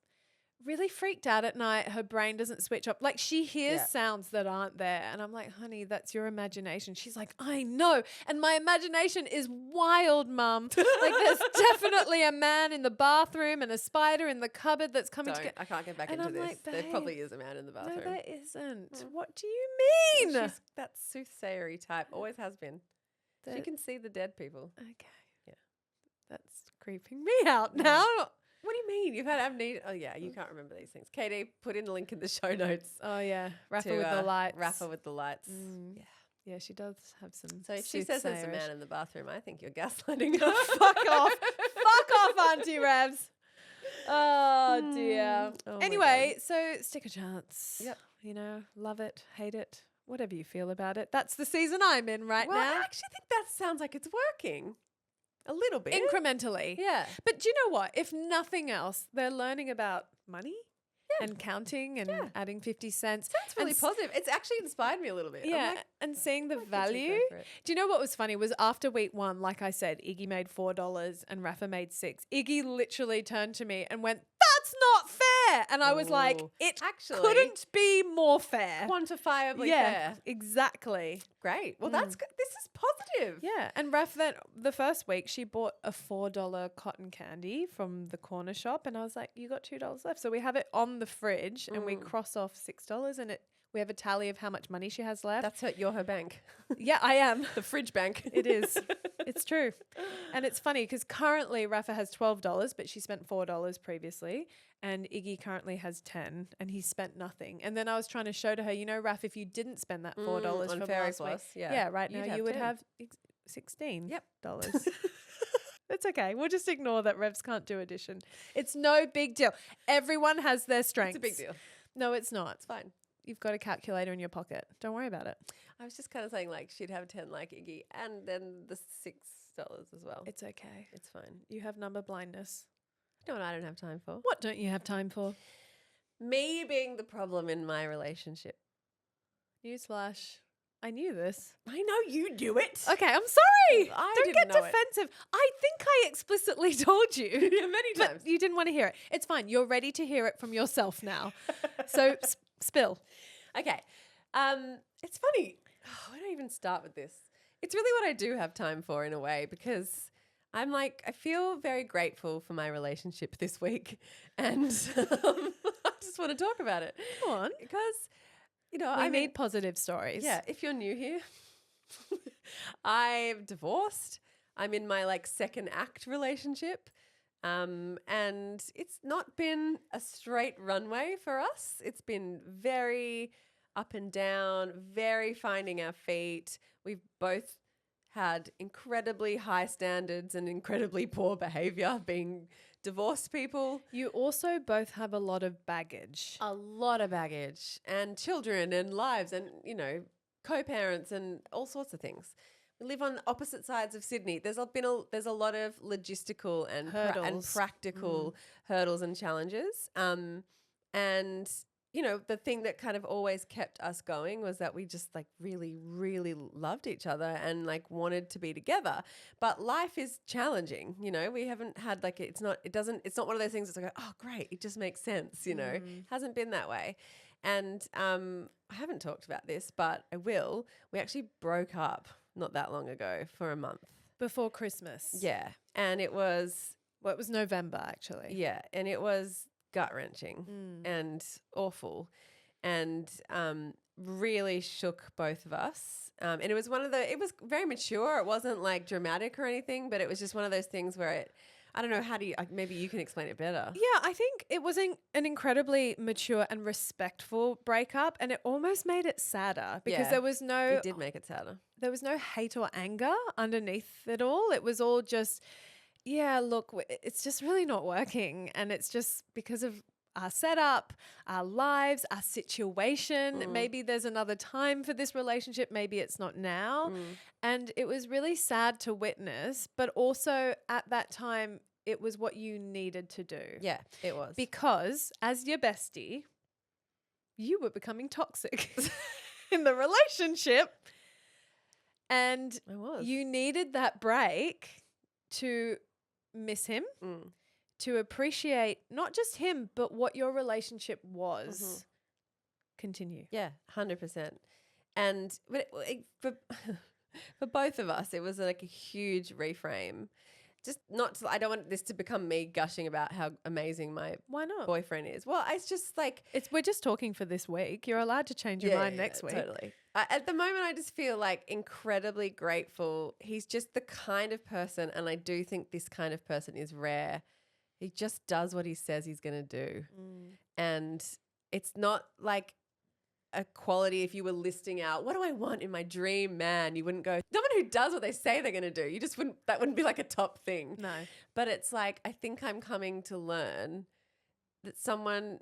really freaked out at night. Her brain doesn't switch off. Like she hears Yeah. sounds that aren't there. And I'm like, honey, that's your imagination. She's like, I know. And my imagination is wild, mum. Like there's definitely a man in the bathroom and a spider in the cupboard that's coming to Don't. get. I can't get back And into I'm this. like, There babe, probably is a man in the bathroom. No, there isn't. Mm. What do you mean? She's that soothsayery type. Always has been. She That- can see the dead people. Okay. Yeah. That's creeping me out Yeah. now. What do you mean? You've had amnesia? Oh yeah, you can't remember these things. Katie, put in the link in the show notes. Oh yeah, Rafa to, with the lights. Rafa with the lights. Mm. Yeah. Yeah, she does have some. So if she says there's a soothsayerish- man in the bathroom, I think you're gaslighting her. Fuck off, fuck off, Auntie Revz. Oh dear. Oh my Anyway, so stick a chance. Yep. You know, love it, hate it, whatever you feel about it. That's the season I'm in right well, now. I actually think that sounds like it's working. A little bit. Incrementally. Yeah. But do you know what? If nothing else, they're learning about money and counting and adding 50 cents. That's really and positive. It's actually inspired me a little bit. I'm Yeah, like, and seeing the I could just go value. for it. Do you know what was funny was after week 1, like I said, Iggy made $4 and Rafa made $6. Iggy literally turned to me and went, "That's not fair." And I was like, Ooh. "It Actually, couldn't be more fair." quantifiably Yeah, fair. exactly. Great. Well, that's good. This is positive. Yeah, and Raf then the first week she bought a $4 cotton candy from the corner shop, and I was like, "You got $2 left." So we have it on the fridge, and we cross off $6, and we have a tally of how much money she has left. That's you're her bank. Yeah, I am. The fridge bank. It is. It's true. And it's funny because currently Rafa has $12, but she spent $4 previously. And Iggy currently has 10 and he spent nothing. And then I was trying to show to her, you know, Raf, if you didn't spend that $4 on from Fairy last week, Plus, yeah. right now You'd have you would 10. have $16. Yep. It's okay. We'll just ignore that Revs can't do addition. It's no big deal. Everyone has their strengths. It's a big deal. No, it's not. It's fine. You've got a calculator in your pocket. Don't worry about it. I was just kind of saying like she'd have 10 like Iggy and then the $6 as well. It's okay. It's fine. You have number blindness. You know what I don't have time for? What don't you have time for? Me being the problem in my relationship. Newsflash. I knew this. I know you do it. Okay, I'm sorry. I Don't didn't get know it. defensive. I think I explicitly told you. Yeah, many but times. you didn't want to hear it. It's fine. You're ready to hear it from yourself now. So spill. Okay. It's funny. Oh, I don't even start with this. It's really what I do have time for in a way because I'm like, I feel very grateful for my relationship this week. And I just want to talk about it. Go on. Because, you know, I I mean, need positive stories. yeah, if you're new here, I'm divorced. I'm in my like second act relationship. And it's not been a straight runway for us. It's been very up and down, very finding our feet. We've both had incredibly high standards and incredibly poor behavior being divorced people. You also both have a lot of baggage. A lot of baggage and children and lives and, you know, co-parents and all sorts of things. We live on opposite sides of Sydney. There's a lot of logistical and Hurdles. practical hurdles and challenges. And you know, the thing that kind of always kept us going was that we just like really, really loved each other and like wanted to be together. But life is challenging, you know. We haven't had like it's not one of those things that's like, oh great, it just makes sense, you know. Hasn't been that way. And I haven't talked about this, but I will. We actually broke up not that long ago for a month. Before Christmas. Yeah. And it was Well, it was November, actually. yeah, and it was gut-wrenching and awful and really shook both of us. And it was it was very mature. It wasn't like dramatic or anything, but it was just one of those things where I don't know, maybe you can explain it better. Yeah, I think it was an incredibly mature and respectful breakup, and it almost made it sadder because Yeah, there was no It did make it sadder. there was no hate or anger underneath it all. It was all just, yeah, look, it's just really not working. And it's just because of our setup, our lives, our situation. Maybe there's another time for this relationship. Maybe it's not now. And it was really sad to witness. But also at that time, it was what you needed to do. Yeah, it was. Because as your bestie, you were becoming toxic in the relationship. And I was. you needed that break to miss him, to appreciate not just him, but what your relationship was. Continue. Yeah, 100%. And for for both of us, it was like a huge reframe. Just not to, I don't want this to become me gushing about how amazing my Why not? boyfriend is. Well, it's just like We're just talking for this week. You're allowed to change your mind next week. Totally. At the moment, I just feel like incredibly grateful. He's just the kind of person, and I do think this kind of person is rare. He just does what he says he's going to do. And it's not like a quality if you were listing out, what do I want in my dream man? You wouldn't go, someone who does what they say they're going to do. You just wouldn't, that wouldn't be like a top thing. No. But it's like, I think I'm coming to learn that someone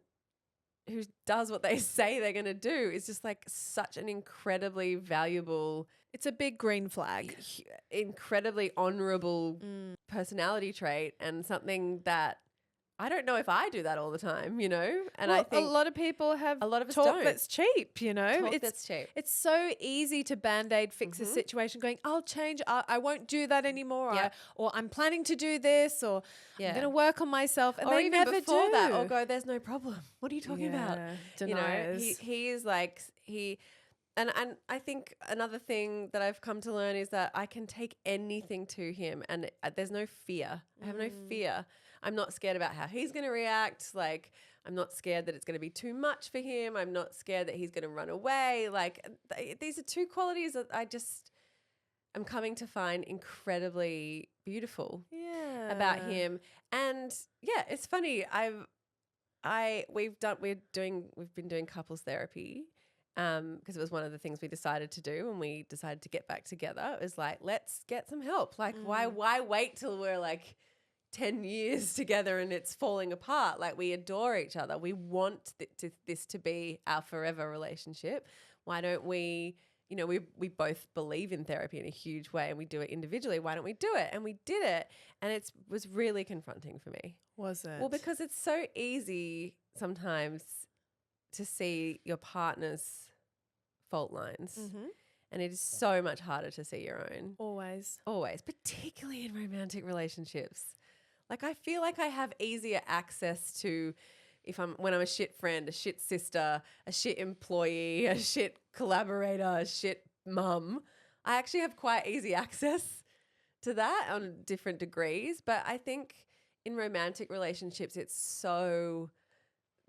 who does what they say they're going to do is just like such an incredibly valuable, It's a big green flag. incredibly honorable personality trait, and something that I don't know if I do that all the time, you know? And Well, I think a lot of people have a lot of us talk don't. that's cheap, you know? Talk that's cheap. It's so easy to Band-Aid fix a situation going, I'll change, I won't do that anymore, Yeah. or I'm planning to do this, or Yeah. I'm going to work on myself, and or they even never before do. that, or go, there's no problem. What are you talking about? You know, Deniers. he is like, and I think another thing that I've come to learn is that I can take anything to him, and there's no fear. I have no fear. I'm not scared about how he's going to react. Like, I'm not scared that it's going to be too much for him. I'm not scared that he's going to run away. Like, these are two qualities that I'm coming to find incredibly beautiful about him. And yeah, it's funny. We've been doing couples therapy because it was one of the things we decided to do when we decided to get back together. It was like, let's get some help. Like, why wait till we're like 10 years together and it's falling apart? Like, we adore each other. We want this to be our forever relationship. Why don't we, you know, we both believe in therapy in a huge way, and we do it individually. Why don't we do it? And we did it. And it was really confronting for me. Was it? Well, because it's so easy sometimes to see your partner's fault lines. And it is so much harder to see your own. Always, Particularly in romantic relationships. Like, I feel like I have easier access to when I'm a shit friend, a shit sister, a shit employee, a shit collaborator, a shit mum. I actually have quite easy access to that on different degrees. But I think in romantic relationships, it's so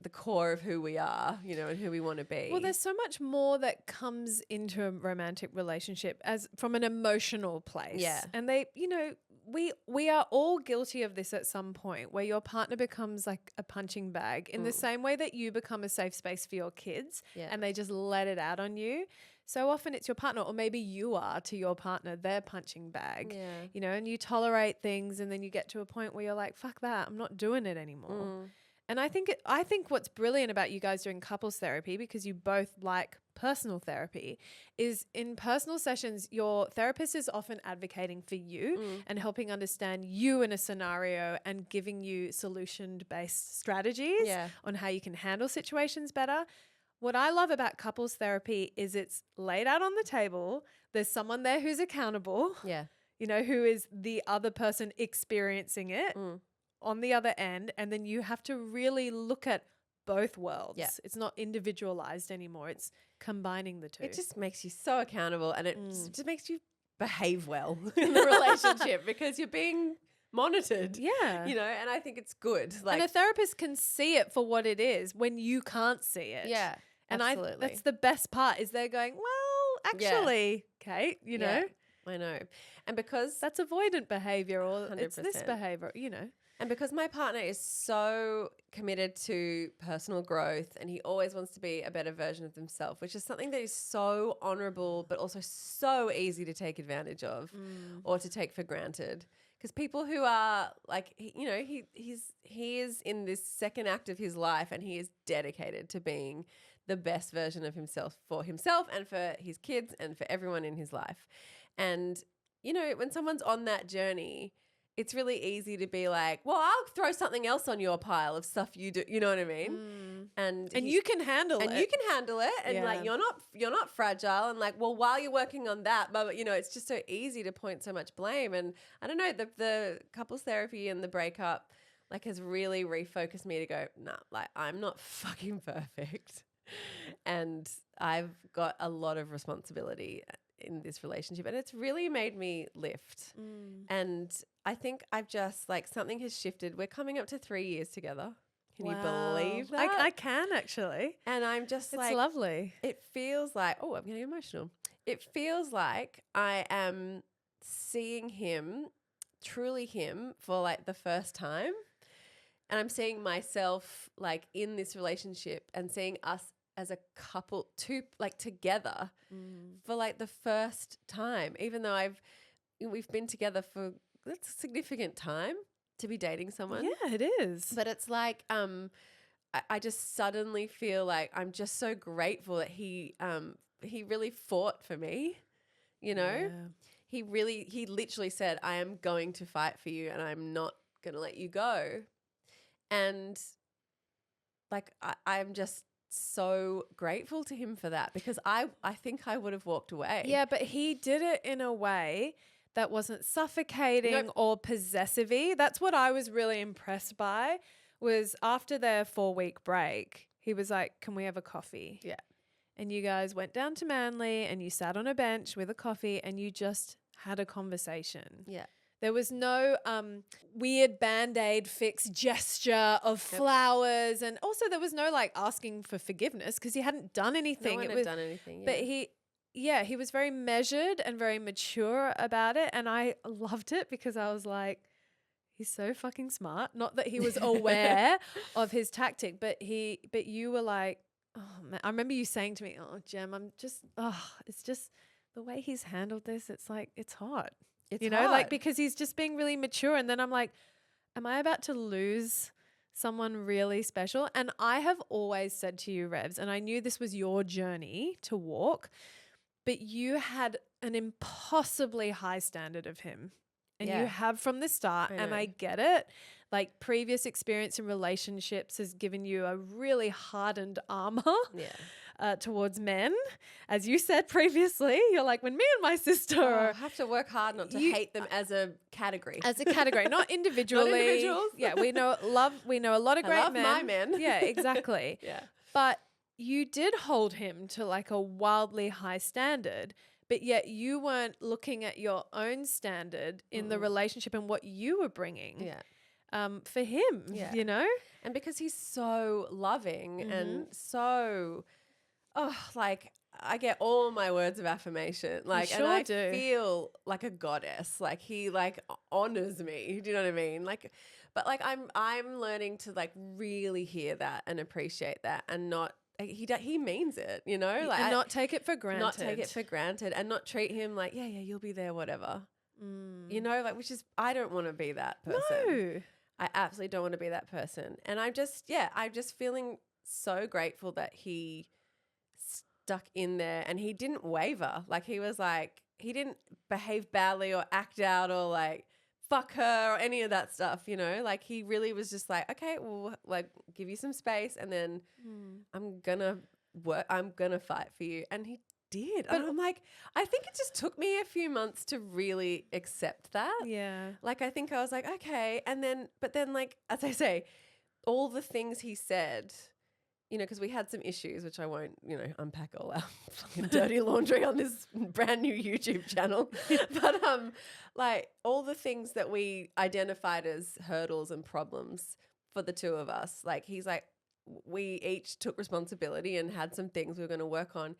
the core of who we are, you know, and who we want to be. Well, there's so much more that comes into a romantic relationship as from an emotional place. Yeah. And they, you know, we are all guilty of this at some point, where your partner becomes like a punching bag in the same way that you become a safe space for your kids and they just let it out on you. So often it's your partner, or maybe you are to your partner, their punching bag, you know, and you tolerate things, and then you get to a point where you're like, fuck that, I'm not doing it anymore. And I think what's brilliant about you guys doing couples therapy, because you both like personal therapy, is in personal sessions, your therapist is often advocating for you and helping understand you in a scenario and giving you solution-based strategies on how you can handle situations better. What I love about couples therapy is it's laid out on the table. There's someone there who's accountable, you know, who is the other person experiencing it on the other end, and then you have to really look at both worlds. It's not individualized anymore. It's combining the two. It just makes you so accountable, and it just makes you behave well in the relationship because you're being monitored. Yeah. You know, and I think it's good. And a therapist can see it for what it is when you can't see it. Yeah. And absolutely. that's the best part, is they're going, well, actually, Kate, you know. I know. And because that's avoidant behavior, or 100%. it's this behavior, you know. And because my partner is so committed to personal growth, and he always wants to be a better version of himself, which is something that is so honorable, but also so easy to take advantage of or to take for granted. Because people who are like, you know, he is in this second act of his life, and he is dedicated to being the best version of himself for himself and for his kids and for everyone in his life. And, you know, when someone's on that journey, it's really easy to be like, well, I'll throw something else on your pile of stuff you do. You know what I mean? And you can handle it. And you can handle it. And like, you're not fragile. And like, well, while you're working on that, but you know, it's just so easy to point so much blame. And I don't know, the couples therapy and the breakup like has really refocused me to go, nah, like I'm not fucking perfect. And I've got a lot of responsibility in this relationship, and it's really made me lift. And I think I've just like something has shifted. We're coming up to 3 years together. Can you believe that? I can actually. And I'm just It's like, lovely. it feels like, oh, I'm getting emotional. It feels like I am seeing him, truly him, for like the first time. And I'm seeing myself like in this relationship and seeing us as a couple together for like the first time, even though we've been together for that's a significant time to be dating someone. Yeah, it is. But it's like I just suddenly feel like I'm just so grateful that he really fought for me, you know? Yeah. He literally said, I am going to fight for you and I'm not going to let you go. And like I'm just so grateful to him for that, because I think I would have walked away. Yeah, but he did it in a way that wasn't suffocating or possessive-y. That's what I was really impressed by, was after their 4-week break, he was like, can we have a coffee? Yeah. And you guys went down to Manly and you sat on a bench with a coffee and you just had a conversation. Yeah. There was no weird Band-Aid fix gesture of flowers. And also there was no like asking for forgiveness because he hadn't done anything. No one had done anything. But he was very measured and very mature about it. And I loved it because I was like, he's so fucking smart. Not that he was aware of his tactic, but you were like, oh man, I remember you saying to me, oh, Jem, it's just the way he's handled this. It's like, it's hot. It's you know, hard. like because he's just being really mature. And then I'm like, am I about to lose someone really special? And I have always said to you, Revz, and I knew this was your journey to walk, but you had an impossibly high standard of him. And you have from the start, and I get it. Like previous experience in relationships has given you a really hardened armor. Towards men. As you said previously, you're like, when me and my sister I have to work hard not to hate them as a category. As a category, not individually. Not individuals. Yeah, we know a lot of great love men. my men. Yeah, exactly. Yeah. But you did hold him to like a wildly high standard, but yet you weren't looking at your own standard in the relationship and what you were bringing. Yeah. For him, you know? And because he's so loving and so, like I get all my words of affirmation. Like, sure and I do. feel like a goddess. Like he like honors me. Do you know what I mean? Like, but like I'm learning to like really hear that and appreciate that and not, he means it, you know? Like And not take it for granted. Not take it for granted and not treat him like, yeah, you'll be there, whatever. You know, like, which is, I don't want to be that person. No. I absolutely don't want to be that person. And I'm just feeling so grateful that he stuck in there and he didn't waver. Like he was like, he didn't behave badly or act out or like fuck her or any of that stuff, you know? Like he really was just like, okay, well, like give you some space and then I'm gonna fight for you. And he did. And I'm like, I think it just took me a few months to really accept that. Yeah. Like, I think I was like, okay. But then like, as I say, all the things he said, you know, because we had some issues, which I won't, you know, unpack all our fucking dirty laundry on this brand new YouTube channel. But like all the things that we identified as hurdles and problems for the two of us, like he's like, we each took responsibility and had some things we were going to work on.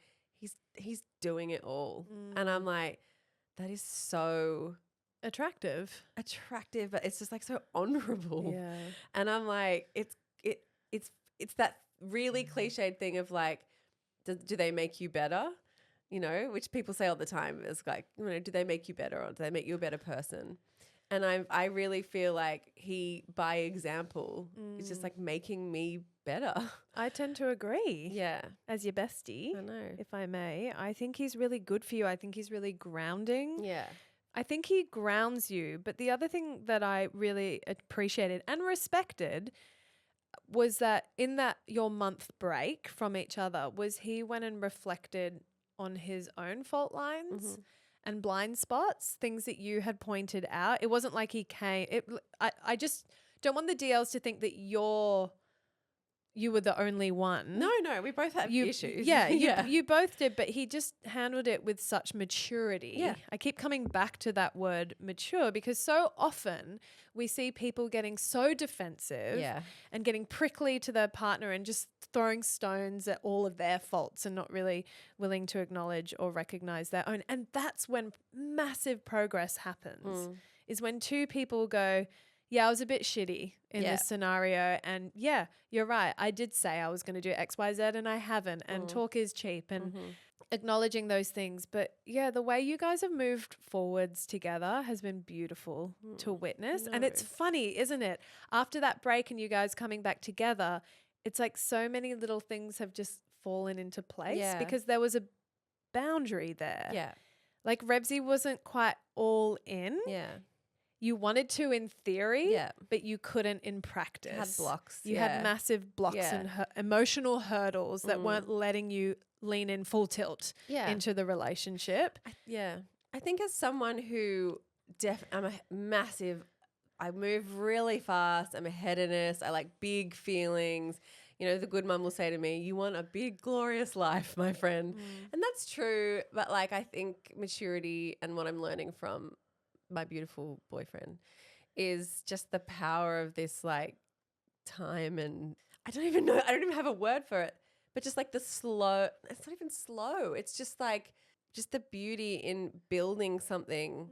He's doing it all. And I'm like, that is so attractive, but it's just like so honorable. Yeah. And I'm like, it's that really cliched thing of like, do they make you better? You know, which people say all the time is like, you know, do they make you better or do they make you a better person? And I really feel like he, by example, is just like making me better. I tend to agree. Yeah. As your bestie, I know. if I may, I think he's really good for you. I think he's really grounding. Yeah. I think he grounds you. But the other thing that I really appreciated and respected was that in that your month break from each other was he went and reflected on his own fault lines and blind spots, things that you had pointed out. It wasn't like he came. I just don't want the DLs to think that you were the only one. No, we both have issues. Yeah, you both did, but he just handled it with such maturity. Yeah. I keep coming back to that word mature because so often we see people getting so defensive and getting prickly to their partner and just throwing stones at all of their faults and not really willing to acknowledge or recognize their own. And that's when massive progress happens, is when two people go, yeah, I was a bit shitty in this scenario. And yeah, you're right. I did say I was going to do X, Y, Z and I haven't. And talk is cheap and acknowledging those things. But yeah, the way you guys have moved forwards together has been beautiful to witness. And it's funny, isn't it? After that break and you guys coming back together, it's like so many little things have just fallen into place because there was a boundary there. Yeah. Like Revzy wasn't quite all in. Yeah. You wanted to in theory, but you couldn't in practice. Had blocks. You had massive blocks and emotional hurdles that weren't letting you lean in full tilt into the relationship. I think as someone who I'm a massive, I move really fast. I'm a hedonist. I like big feelings. You know, the good mum will say to me, you want a big, glorious life, my friend. And that's true. But like, I think maturity and what I'm learning from my beautiful boyfriend is just the power of this like time, and I don't even have a word for it, but just like the slow, it's not even slow. It's just like, just the beauty in building something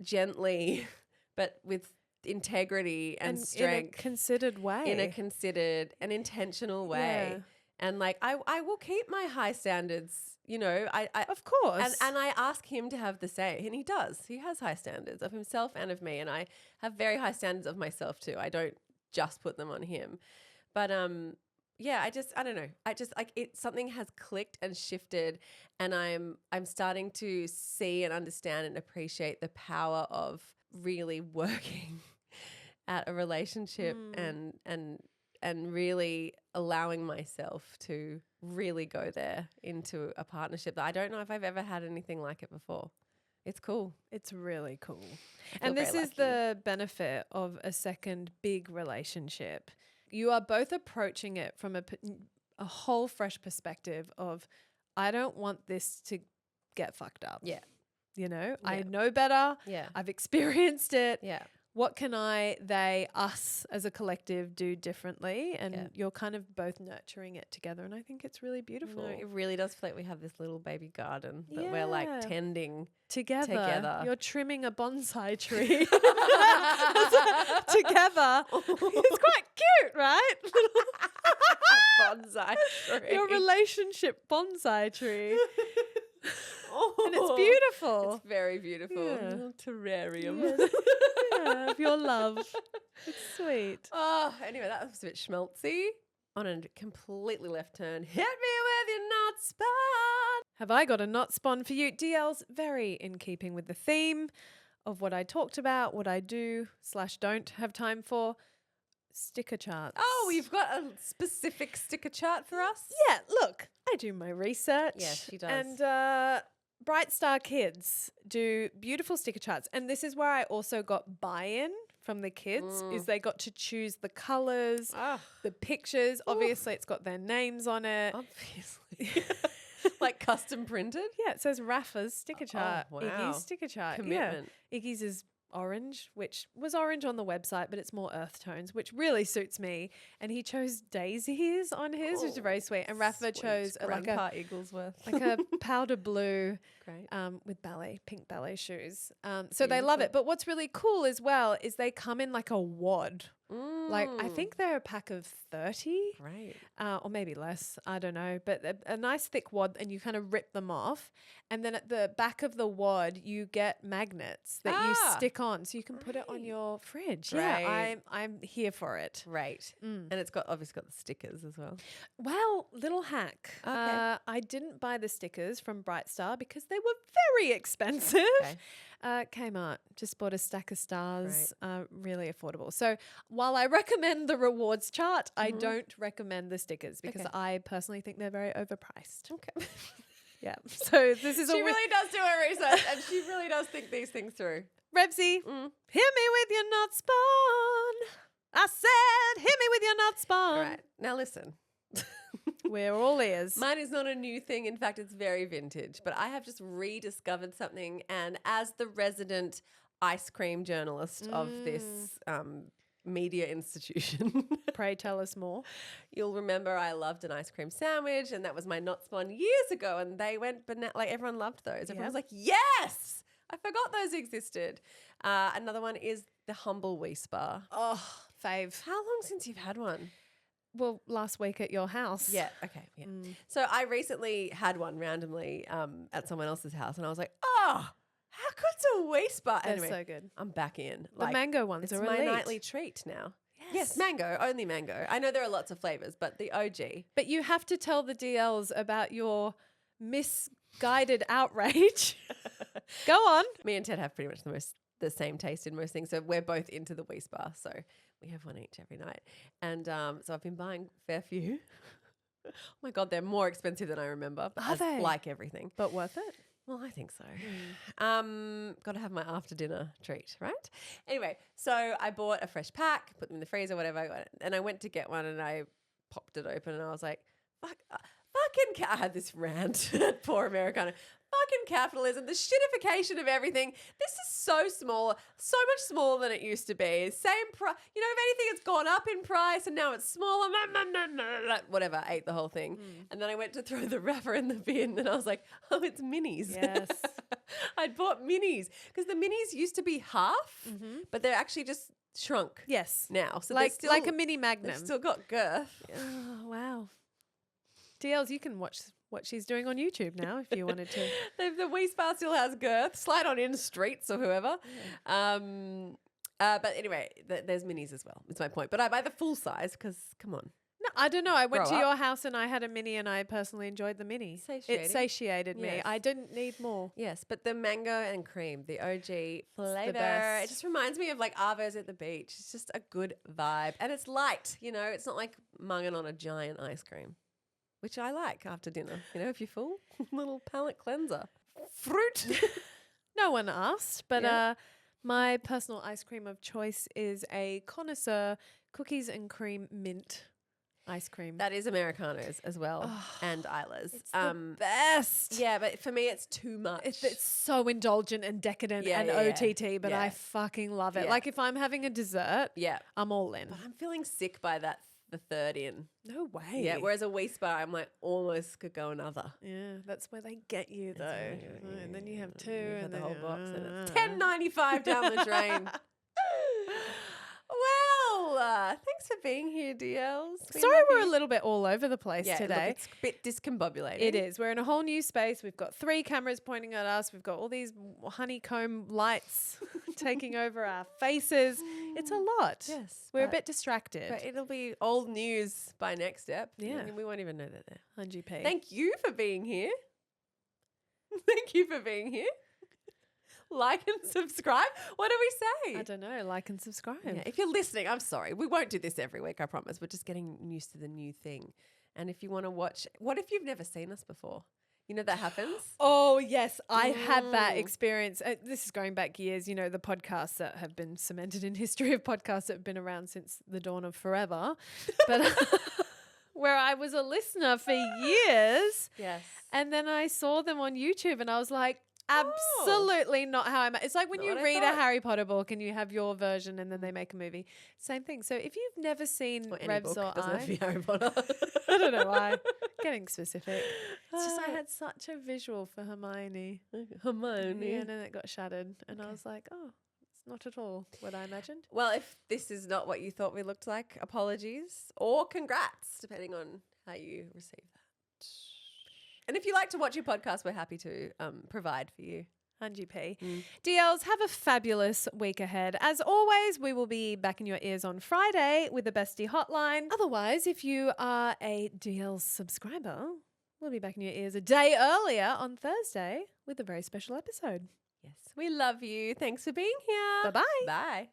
gently, but with integrity and strength. In a considered way. In a considered and intentional way. Yeah. And like, I will keep my high standards, you know, I of course. and I ask him to have the same, and he does. He has high standards of himself and of me, and I have very high standards of myself too. I don't just put them on him. But yeah, I don't know. I just like it, something has clicked and shifted, and I'm starting to see and understand and appreciate the power of really working at a relationship and really allowing myself to really go there into a partnership that I don't know if I've ever had anything like it before. It's cool. It's really cool. And this is the benefit of a second big relationship. You are both approaching it from a whole fresh perspective of, I don't want this to get fucked up. Yeah. You know, I know better. Yeah. I've experienced it. Yeah. What can us as a collective do differently? And you're kind of both nurturing it together. And I think it's really beautiful. No, it really does feel like we have this little baby garden that we're like tending together. You're trimming a bonsai tree together. It's quite cute, right? Bonsai tree. Your relationship bonsai tree. And it's beautiful. It's very beautiful. Yeah. Little terrarium. Yeah, of your love. It's sweet. Oh, anyway, that was a bit schmaltzy. On a completely left turn. Hit me with your not spawn. Have I got a not spawn for you? DL's very in keeping with the theme of what I talked about, what I do/don't have time for. Sticker charts. Oh, you've got a specific sticker chart for us? Yeah, look, I do my research. Yes, she does. And Bright Star Kids do beautiful sticker charts. And this is where I also got buy-in from the kids, is they got to choose the colours, the pictures. Obviously, it's got their names on it. Obviously. Like custom printed? Yeah, it says Rafa's sticker chart. wow. Iggy's sticker chart. Commitment. Yeah. Iggy's is orange, which was orange on the website, but it's more earth tones, which really suits me. And he chose daisies on his, which is very sweet. And Rafa chose Grandpa Eaglesworth. like a powder blue Great. with pink ballet shoes. So they love it. But what's really cool as well is they come in like a wad. Like I think they're a pack of 30. Right. Or maybe less, I don't know, but a nice thick wad, and you kind of rip them off, and then at the back of the wad you get magnets that you stick on, so you can put it on your fridge. Right. Yeah, I'm here for it. Right. And it's obviously got the stickers as well. Well, little hack. Okay. I didn't buy the stickers from Bright Star because they were very expensive. Okay. Kmart, just bought a stack of stars, really affordable. So while I recommend the rewards chart, I don't recommend the stickers because I personally think they're very overpriced. Okay. Yeah. So this is She really does do her research and she really does think these things through. Revzy, hit me with your nut spawn. I said, hit me with your nut spawn. All right. Now listen. We're all ears. Mine is not a new thing. In fact, it's very vintage. But I have just rediscovered something. And as the resident ice cream journalist of this media institution, Pray tell us more. you'll remember I loved an ice cream sandwich. And that was my Not Spawn years ago. And they went, like everyone loved those. Everyone was like, yes, I forgot those existed. Another one is the Humble Whisper. Oh, fave. How long since you've had one? Well, last week at your house. Yeah. Okay. Yeah. So I recently had one randomly at someone else's house, and I was like, "Oh, how good's a whisper?" They're Anyway, so good. I'm back in. The mango ones It's are my elite. nightly treat now. Yes, mango, only mango. I know there are lots of flavors, but the OG. But you have to tell the DLs about your misguided outrage. Go on. Me and Ted have pretty much the same taste in most things, so we're both into the whisper. So we have one each every night, and so I've been buying a fair few. Oh my God, they're more expensive than I remember. But Are they? Like everything. But worth it? Well, I think so. Got to have my after dinner treat, right? Anyway, so I bought a fresh pack, put them in the freezer, whatever, and I went to get one and I popped it open and I was like, I had this rant at Poor Americana. Fucking capitalism, the shittification of everything. This is so small, so much smaller than it used to be. Same price. You know, if anything, it's gone up in price and now it's smaller. Whatever, I ate the whole thing. And then I went to throw the wrapper in the bin and I was like, oh, it's minis. Yes. I'd bought minis because the minis used to be half, but they're actually just shrunk Yes. now. So Like, still, like a mini Magnum. they've still got girth. Oh, wow. DLs, you can watch what she's doing on YouTube now if you wanted to. The Whisper still has girth. Slide on in streets or whoever. But anyway, there's minis as well. It's my point. But I buy the full size because, come on. No, I don't know. I went Grow to up. your house and I had a mini and I personally enjoyed the mini. Satiating. It satiated me. Yes. I didn't need more. Yes, but the mango and cream, the OG flavor, best. it just reminds me of like Arvo's at the beach. It's just a good vibe. And it's light, you know. It's not like munging on a giant ice cream, which I like after dinner. You know, if you're full, little palate cleanser. Fruit. No one asked, but Yeah. my personal ice cream of choice is a connoisseur cookies and cream mint ice cream. That is Americanos as well, and Isla's. It's the best. Yeah, but for me, it's too much. It's so indulgent and decadent Yeah, and yeah, yeah. OTT, but I Yeah. fucking love it. Yeah. Like if I'm having a dessert, yeah, I'm all in. but I'm feeling sick by the third in. No way. Yeah, whereas a Whisper, I'm like almost could go another. Yeah, that's where they get you though. where they get you, And then you have two You've had and the then whole you- box, and it's $10.95 down the drain. Well, thanks for being here, DLs. We Sorry, love we're you. a little bit all over the place Look, today. it's a bit discombobulating. It is. We're in a whole new space. We've got 3 cameras pointing at us. We've got all these honeycomb lights taking over our faces. It's a lot. Yes, We're a but- bit distracted. But it'll be old news by next step. Yeah. And we won't even know that there. 100p. Thank you for being here. Thank you for being here. Like and subscribe. What do we say? I don't know. Like and subscribe. Yeah, if you're listening, I'm sorry. We won't do this every week, I promise. We're just getting used to the new thing. And if you want to watch, what if you've never seen us before? You know that happens? Oh, yes. I had that experience. This is going back years, you know, the podcasts that have been cemented in history of podcasts that have been around since the dawn of forever. But where I was a listener for years. Yes. And then I saw them on YouTube and I was like, absolutely not how it's like when Not you what I read a thought. Harry Potter book and you have your version and then they make a movie. Same thing. So if you've never seen Or any Revz book. or Doesn't have to be I Harry Potter. I don't know why. Getting specific. It's just I had such a visual for Hermione. Hermione. Yeah, and then it got shattered. And I was like, oh, it's not at all what I imagined. Well, if this is not what you thought we looked like, apologies or congrats, depending on how you receive that. And if you like to watch your podcast, we're happy to provide for you. 100p. DLs, have a fabulous week ahead. As always, we will be back in your ears on Friday with a Bestie hotline. Otherwise, if you are a DL subscriber, we'll be back in your ears a day earlier on Thursday with a very special episode. Yes, we love you. Thanks for being here. Bye-bye. Bye.